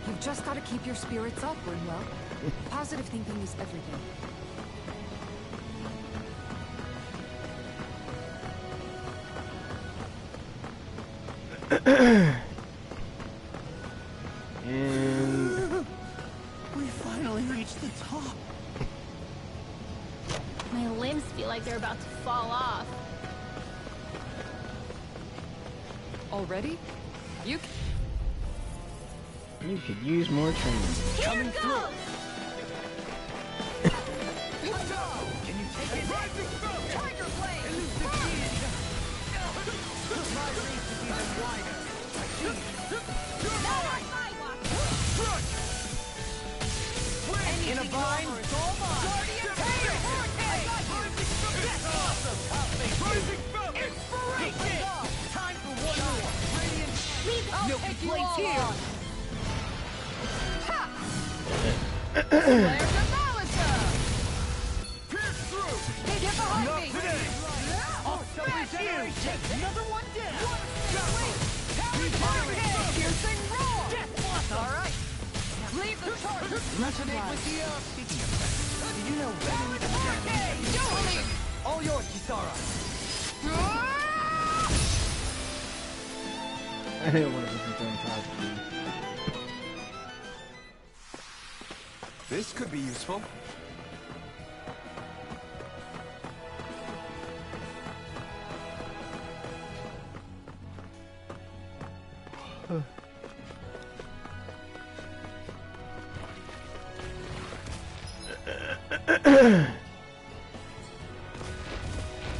You've just got to keep your spirits up, Brimwell. Positive thinking is everything. And We finally reached the top. My limbs feel like they're about to fall off. Already? You You could use more training. Here goes! Can you take it? Tiger Blade! Elusive Shield! My reach is even wider. I see you. In a vine! Guardian Tail! Awesome! Inspiration! Time for one more! Radiant! No complaints here! Flares of Malisa! Pierce through! They get behind me! I'll smash you! Take another one down! Piercing roar! Alright! Leave the charge! Resonate with the speaking of that, do you know better? All yours, Kisara! I didn't want to listen to him talk. This could be useful.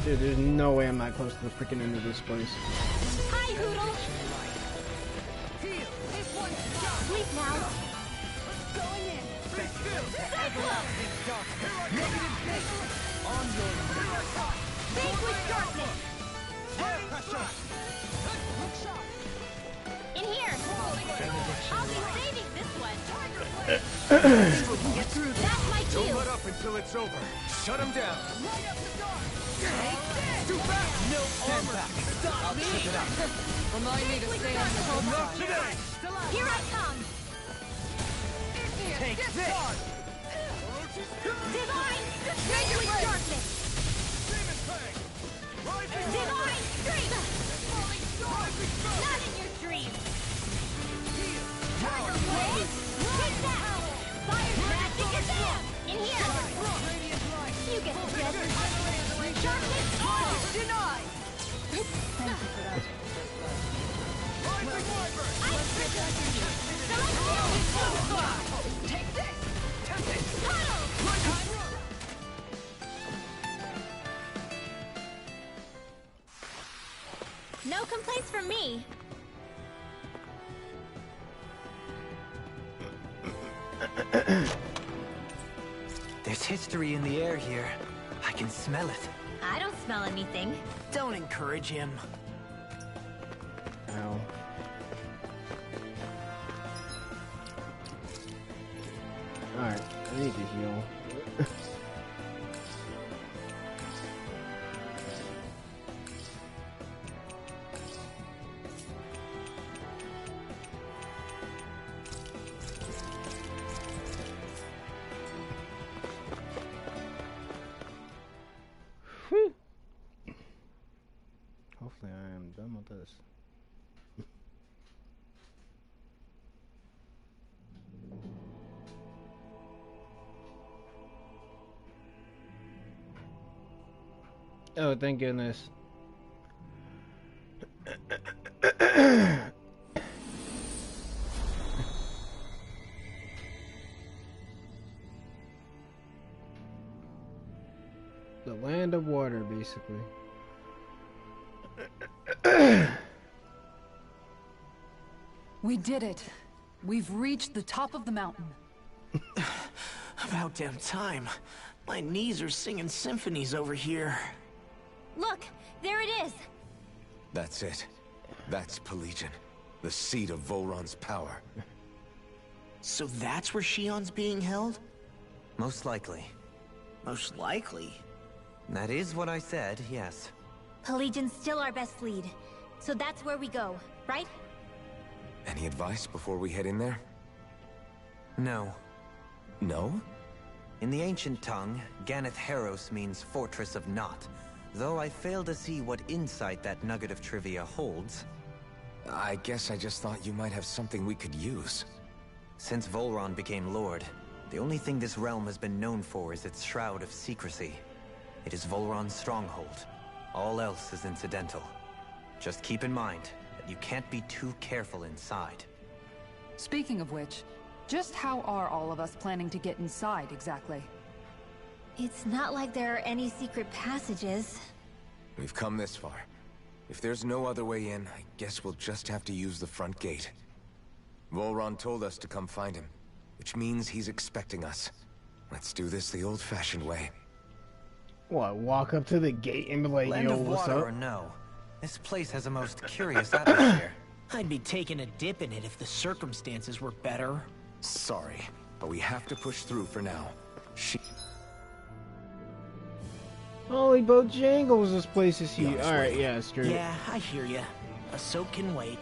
Dude, there's no way I'm not close to the freaking end of this place. Hi, Hoodle! Sleep now! Going in! Fake with darkness! In here! I'll be saving this one! That's my Don't cue! let up until it's over. Shut him down. Too fast! No armor! Stop me! remind me to stay on the Not top. today! Here I come! Take this! Divine! Fake with darkness! Divine strength! Not in your dreams! Tiger Blade! Take that! Fire magic is down! In here! You get the gist! Darkness on! Denied! Ice Crystal! Celestial! Take this! Tunnel! No complaints from me. There's history in the air here. I can smell it. I don't smell anything. Don't encourage him. Ow. Alright, I need to heal. Whew. Hopefully I am done with this. Oh, thank goodness. The land of water, basically. We did it. We've reached the top of the mountain. About damn time. My knees are singing symphonies over here. Look, there it is. That's it. That's Pelegion, the seat of Volron's power. So that's where Shion's being held? Most likely. Most likely. That is what I said, yes. Pelagian's still our best lead. So that's where we go, right? Any advice before we head in there? No. No? In the ancient tongue, Ganeth Heros means Fortress of Naught. Though I fail to see what insight that nugget of trivia holds. I guess I just thought you might have something we could use. Since Volron became Lord, the only thing this realm has been known for is its shroud of secrecy. It is Volron's stronghold. All else is incidental. Just keep in mind that you can't be too careful inside. Speaking of which, just how are all of us planning to get inside exactly? It's not like there are any secret passages. We've come this far. If there's no other way in, I guess we'll just have to use the front gate. Volron told us to come find him, which means he's expecting us. Let's do this the old-fashioned way. What, walk up to the gate and be like, Land yo, of what's water up? or no, this place has a most curious atmosphere. I'd be taking a dip in it if the circumstances were better. Sorry, but we have to push through for now. Holy Bojangles, this place is huge. Yeah, Alright, sweet. yeah, screw it. Yeah, I hear ya. A soak can wait.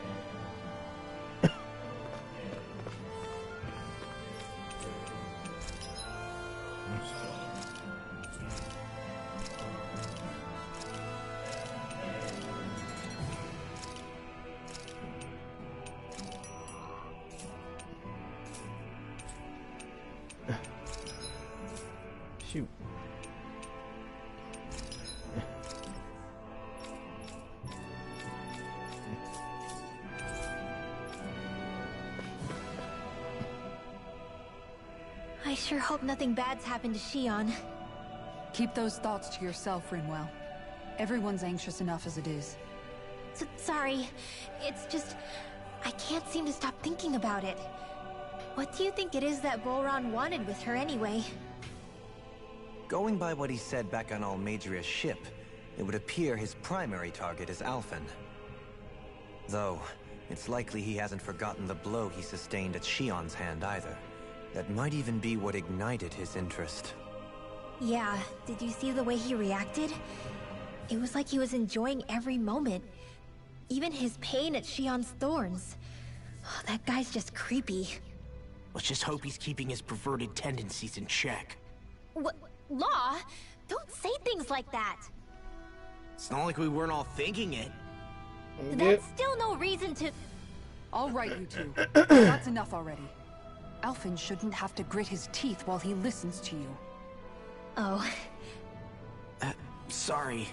Shoot. I sure hope nothing bad's happened to Shion. Keep those thoughts to yourself, Rinwell. Everyone's anxious enough as it is. Sorry. It's just... I can't seem to stop thinking about it. What do you think it is that Volron wanted with her anyway? Going by what he said back on Almadria's ship, it would appear his primary target is Alphen. Though, it's likely he hasn't forgotten the blow he sustained at Shion's hand either. That might even be what ignited his interest. Yeah, did you see the way he reacted? It was like he was enjoying every moment. Even his pain at Shion's thorns. Oh, that guy's just creepy. Let's just hope he's keeping his perverted tendencies in check. What? Law? Don't say things like that! It's not like we weren't all thinking it. That's still no reason to... All right, you two. That's enough already. Alphen shouldn't have to grit his teeth while he listens to you. Oh. Sorry.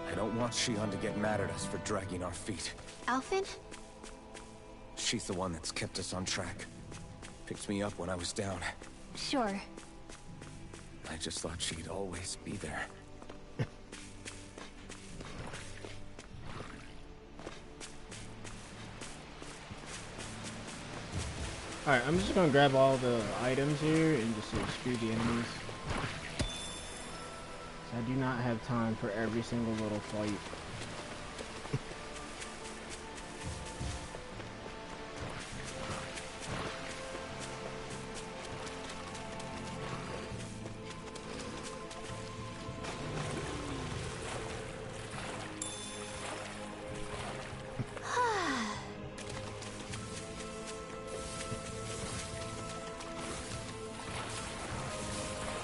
I don't want Shion to get mad at us for dragging our feet. Alphen? She's the one that's kept us on track. Picked me up when I was down. Sure. I just thought she'd always be there. Alright, I'm just gonna grab all the items here and just screw the enemies. I do not have time for every single little fight.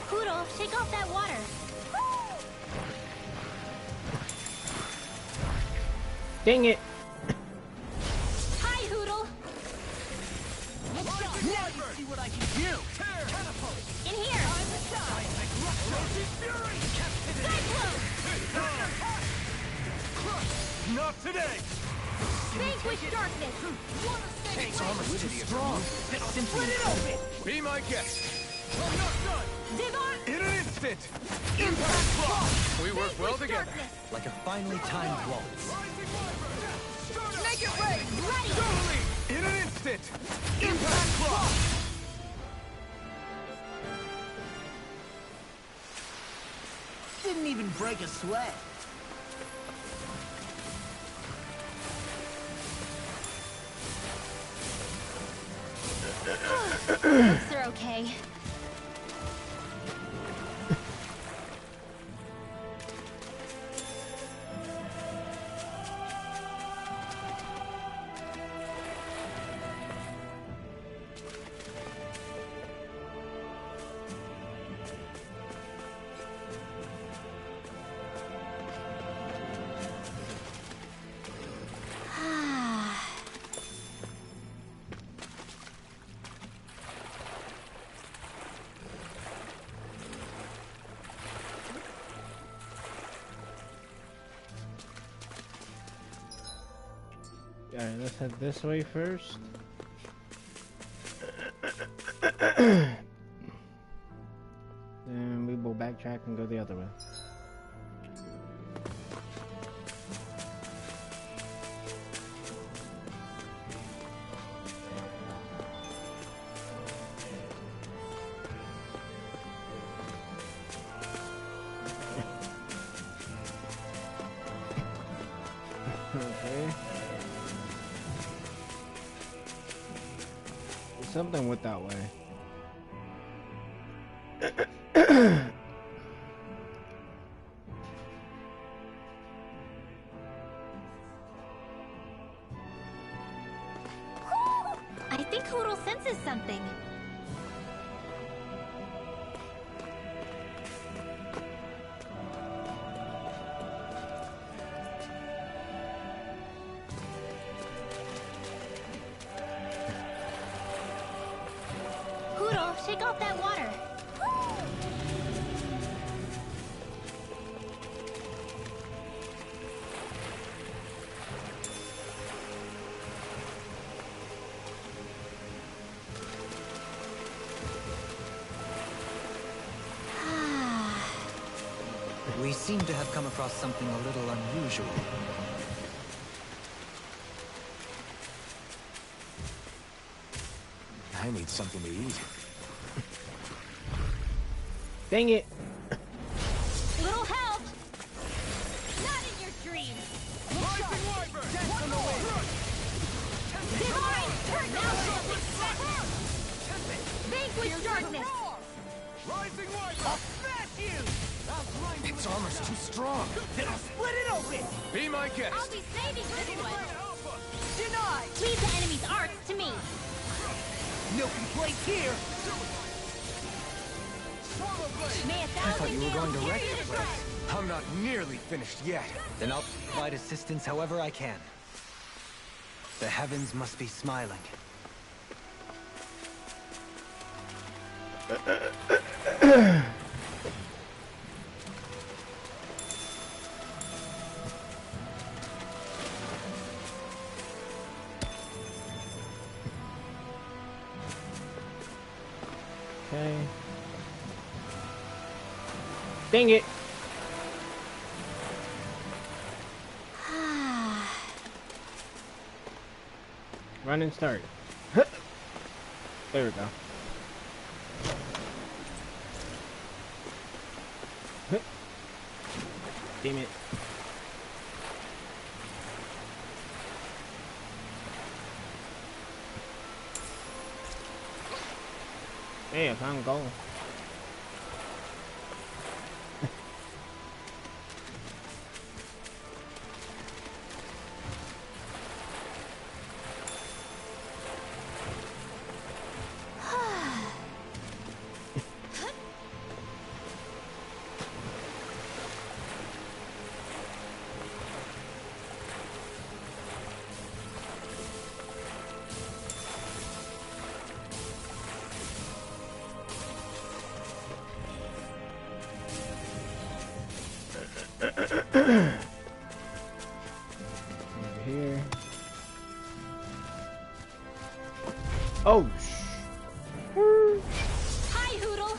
Poodle, shake off that water! Dang it! Hi, Hoodle! Now you see what I can do! In here! Cyclone! Not today! Vanquish darkness! Strong! Split it open! Be my guest! I'm not done! Divot! In an instant! Impact block! We work well together. Darkness! Like a finely timed waltz. Make it rain! Ready! Totally! In an instant! Impact block! Didn't even break a sweat. They're okay. Alright, let's head this way first. Then we will backtrack and go the other way. Okay. Something went that way. I think Hoodle senses something. Hoodle, shake off that water. We seem to have come across something a little unusual. I need something to eat. Dang it! Little help! Not in your dreams! Divine! Turn now for the big smack! Vanquish darkness! I'll smash you! Its armor's too strong. Then I'll split it open! Be my guest. I'll be saving this one! Denied! Leave the enemy's arts to me! No complaints here! May a I thousand thought you were going to nails wreck tear you the to place. shreds! I'm not nearly finished yet. Then I'll provide assistance however I can. The heavens must be smiling. Okay. Dang it! Run and start. There we go. Damn it. Hey, I found gold. Over here. Oh, Hi, Hoodle!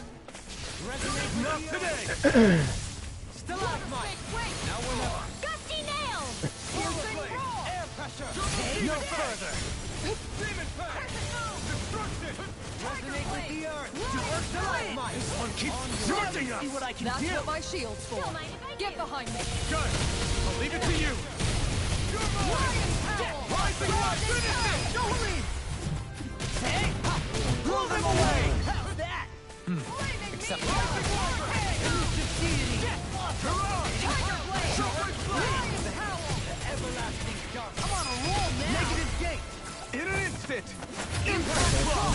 Not today! Stalagmite! Now we're more! Gusty nail! Air pressure! No further! Demon pack! Destruction! Resonate with the earth! To earth stalagmite! This one keeps charging us! See what I can That's do! what my shield's for. Don't mind if I Get do. behind me. Good! I'll leave it to you! You're mine! Rising watch! Finish it! Don't leave! Hey! Blow them away! How's that? Except Rising watch! Hey! Elusive deity! Tiger blade! Shepherd's blade! The howl! The everlasting dark! I'm on a roll now! Negative gate! In an instant! Impact blow!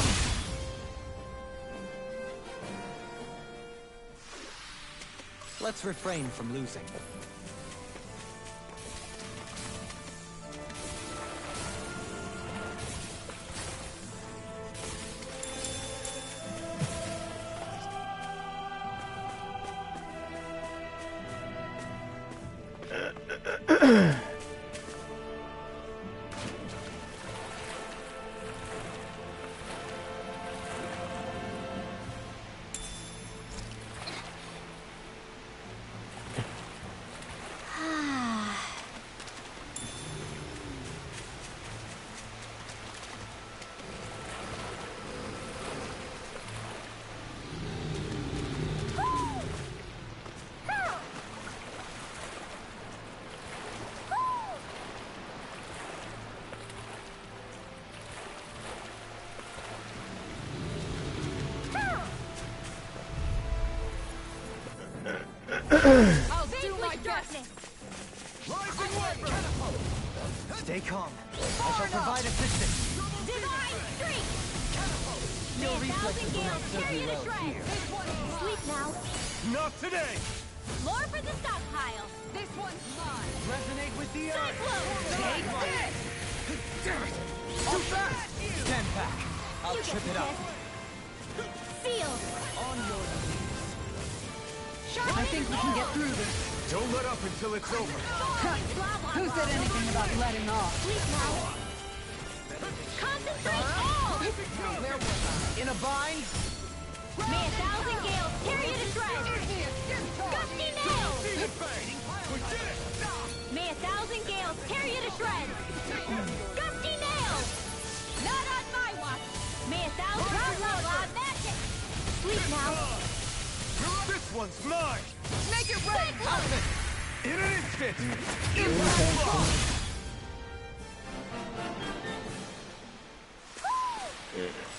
let's refrain from losing. I'll do my best. darkness. Stay calm. I shall provide assistance. Divine streak. Your May a thousand reflexes will not gales serve tear you you to well shreds. here. This one's Sleep mine. now. Not today! More for the stockpile. This one's mine. Resonate with the earth. Cyclone. Take this! Damn it! Too fast! Stand back. I'll You trip get it up. this. Sealed. On your knees. I think we can get through this. Don't let up until it's over. Who said anything about letting off? Sleep now. Concentrate all. In a bind? May a thousand gales tear you to shreds. Gusty nails. May a thousand gales tear you to shreds. Gusty nails. Not on my watch. May a thousand magic. Sleep now. This one's mine! Make it rain! Cyclone. In an instant!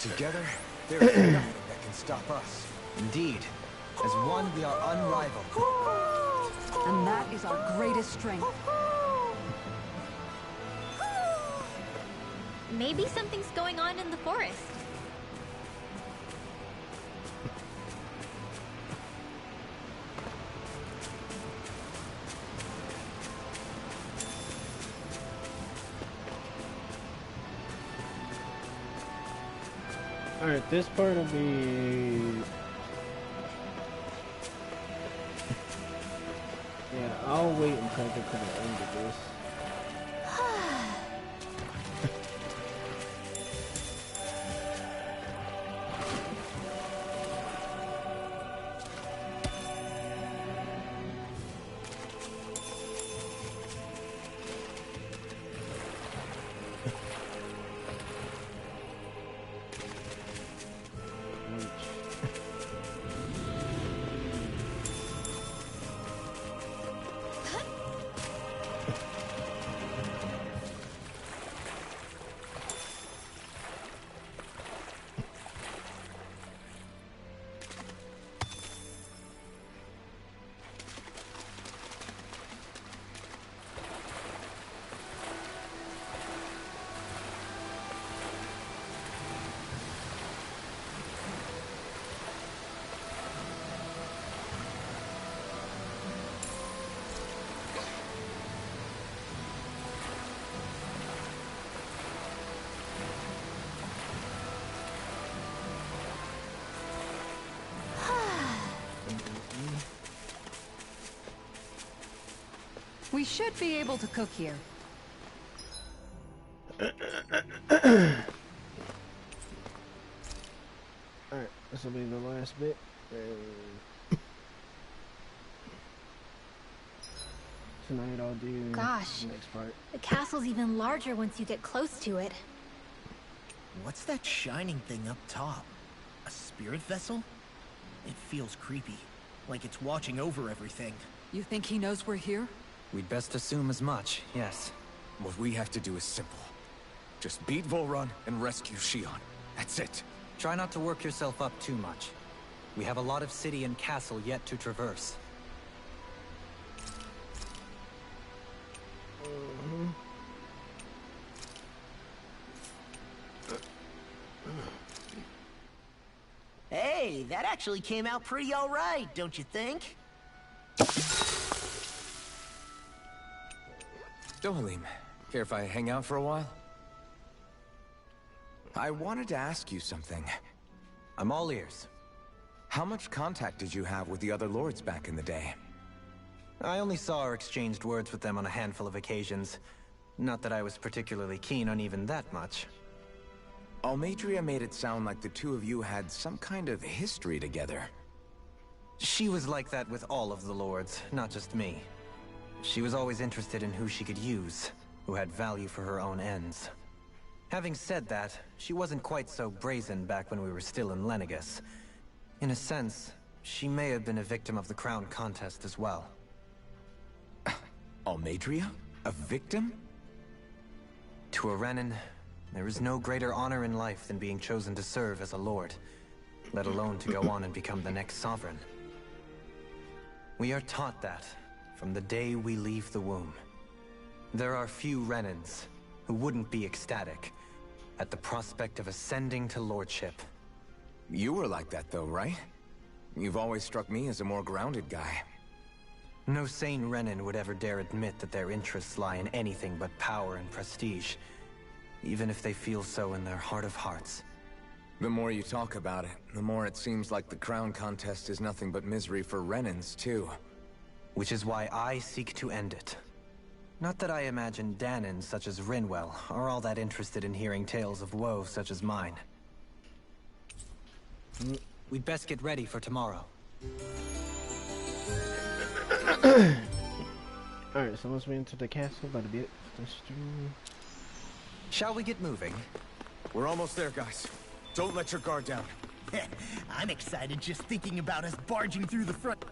Together, there is nothing that can stop us. Indeed. As one, we are unrivaled. And that is our greatest strength. Maybe something's going on in the forest. Alright, this part will be... Yeah, I'll wait until I get to the end of this. We should be able to cook here. Alright, this will be the last bit. Tonight I'll do Gosh. the next part. The castle's even larger once you get close to it. What's that shining thing up top? A spirit vessel? It feels creepy, like it's watching over everything. You think he knows we're here? We'd best assume as much, yes. What we have to do is simple. Just beat Volrun and rescue Shion. That's it. Try not to work yourself up too much. We have a lot of city and castle yet to traverse. Hey, that actually came out pretty alright, don't you think? Dohalim, care if I hang out for a while? I wanted to ask you something. I'm all ears. How much contact did you have with the other lords back in the day? I only saw or exchanged words with them on a handful of occasions. Not that I was particularly keen on even that much. Almadria made it sound like the two of you had some kind of history together. She was like that with all of the lords, not just me. She was always interested in who she could use, who had value for her own ends. Having said that, she wasn't quite so brazen back when we were still in Lenegus. In a sense, she may have been a victim of the crown contest as well. Almadria? A victim? To a Renin, there is no greater honor in life than being chosen to serve as a lord, let alone to go on and become the next sovereign. We are taught that from the day we leave the womb. There are few Renans who wouldn't be ecstatic at the prospect of ascending to lordship. You were like that though, right? You've always struck me as a more grounded guy. No sane Renan would ever dare admit that their interests lie in anything but power and prestige, even if they feel so in their heart of hearts. The more you talk about it, the more it seems like the crown contest is nothing but misery for Renans, too. Which is why I seek to end it. Not that I imagine Danans such as Rinwell are all that interested in hearing tales of woe such as mine. We'd best get ready for tomorrow. Alright, so once we enter the castle, that'll be it. Shall we get moving? We're almost there, guys. Don't let your guard down. I'm excited just thinking about us barging through the front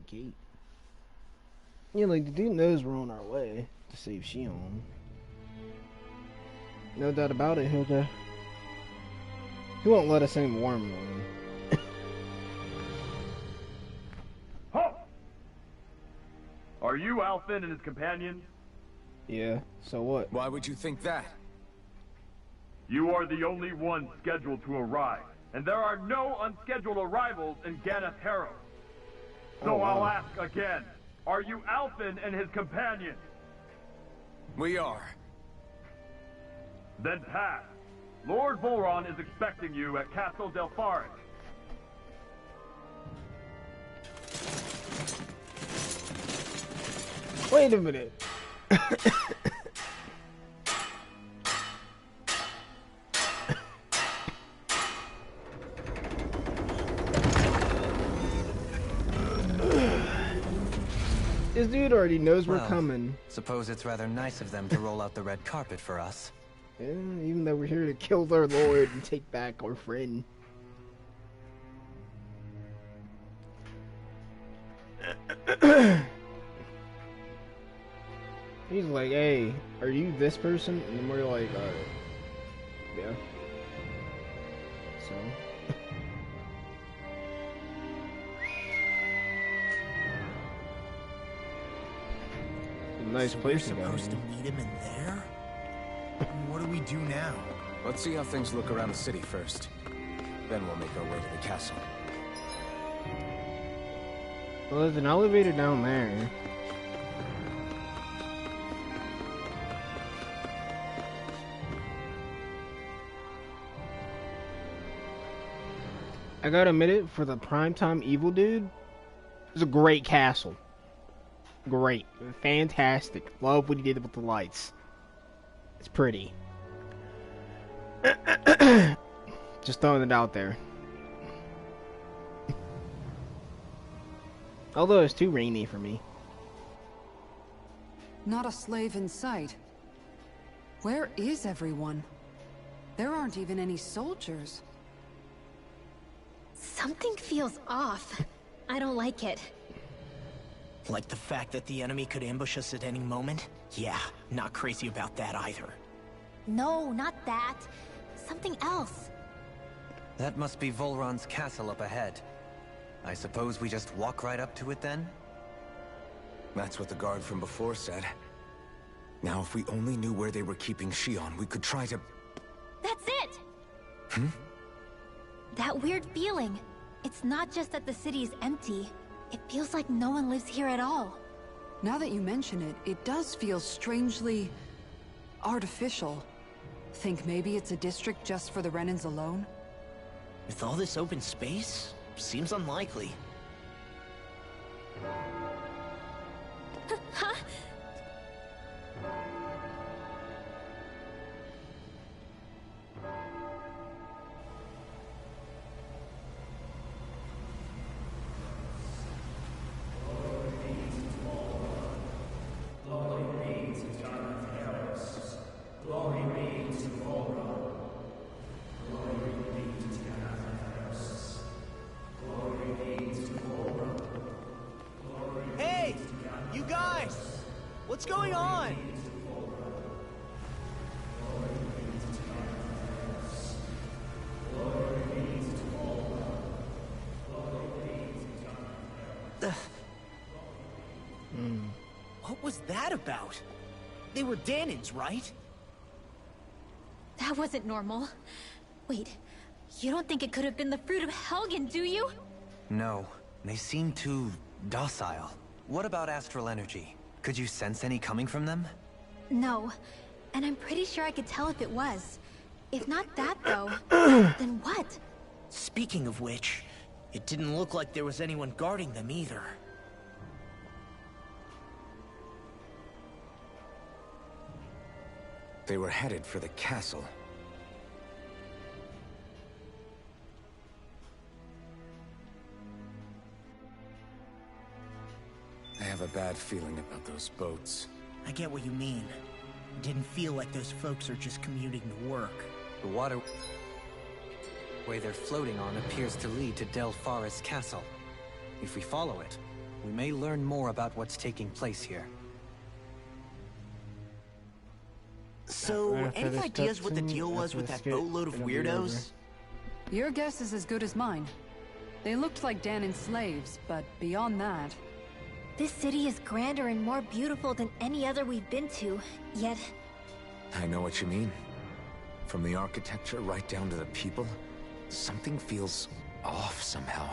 gate. Yeah, like, the dude knows we're on our way to save Shion. No doubt about it, he won't let us in warmly. Halt! Are you Alphen and his companions? Yeah, so what? Why would you think that? You are the only one scheduled to arrive, and there are no unscheduled arrivals in Ganeth Harrow. So Oh, wow. I'll ask again, are you Alphen and his companions? We are. Then pass. Lord Volron is expecting you at Castle Delpharis. Wait a minute. This dude already knows we're coming. Suppose it's rather nice of them to roll out the red carpet for us. Yeah, even though we're here to kill our lord and take back our friend. He's like, hey, are you this person? And then we're like, yeah. So. Nice So place we're to go. supposed to meet him in there? What do we do now? Let's see how things look around the city first. Then we'll make our way to the castle. Well, there's an elevator down there. I gotta admit it, for the primetime evil dude, it's a great castle. Great. Fantastic. Love what he did with the lights. It's pretty. Just throwing it out there. Although it's too rainy for me. Not a slave in sight. Where is everyone? There aren't even any soldiers. Something feels off. I don't like it. Like the fact that the enemy could ambush us at any moment? Yeah, not crazy about that either. No, not that. Something else. That must be Volron's castle up ahead. I suppose we just walk right up to it then? That's what the guard from before said. Now, if we only knew where they were keeping Shion, we could try to... That's it! That weird feeling. It's not just that the city is empty. It feels like no one lives here at all. Now that you mention it, it does feel strangely artificial. Think maybe it's a district just for the Renans alone? With all this open space, seems unlikely. Huh? Hey! You guys! that about? They were Danins, right? That wasn't normal. Wait, you don't think it could have been the fruit of Helgen, do you? No, they seem too docile. What about astral energy? Could you sense any coming from them? No, and I'm pretty sure I could tell if it was. If not that, though, then what? Speaking of which, it didn't look like there was anyone guarding them either. They were headed for the castle. I have a bad feeling about those boats. I get what you mean. It didn't feel like those folks are just commuting to work. The waterway they're floating on appears to lead to Del Farra's castle. If we follow it, we may learn more about what's taking place here. So, After any this ideas what the cutscene, deal was after with this that skit, boatload of it'll be weirdos? Your guess is as good as mine. They looked like Danon slaves, but beyond that... This city is grander and more beautiful than any other we've been to, yet... I know what you mean. From the architecture right down to the people, something feels off somehow.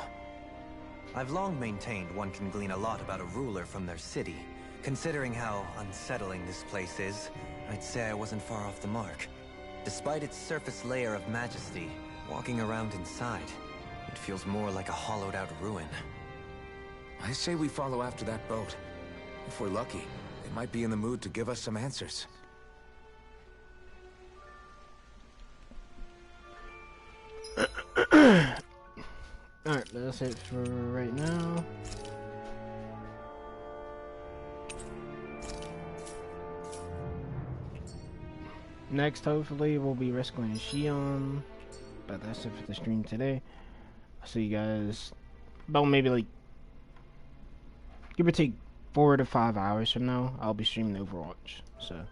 I've long maintained one can glean a lot about a ruler from their city. Considering how unsettling this place is, I'd say I wasn't far off the mark. Despite its surface layer of majesty, walking around inside, it feels more like a hollowed-out ruin. I say we follow after that boat. If we're lucky, they might be in the mood to give us some answers. Alright, that's it for right now. Next, hopefully, we'll be rescuing Shion. But that's it for the stream today. I'll see you guys about maybe like, give or take 4 to 5 hours from now. I'll be streaming Overwatch. So.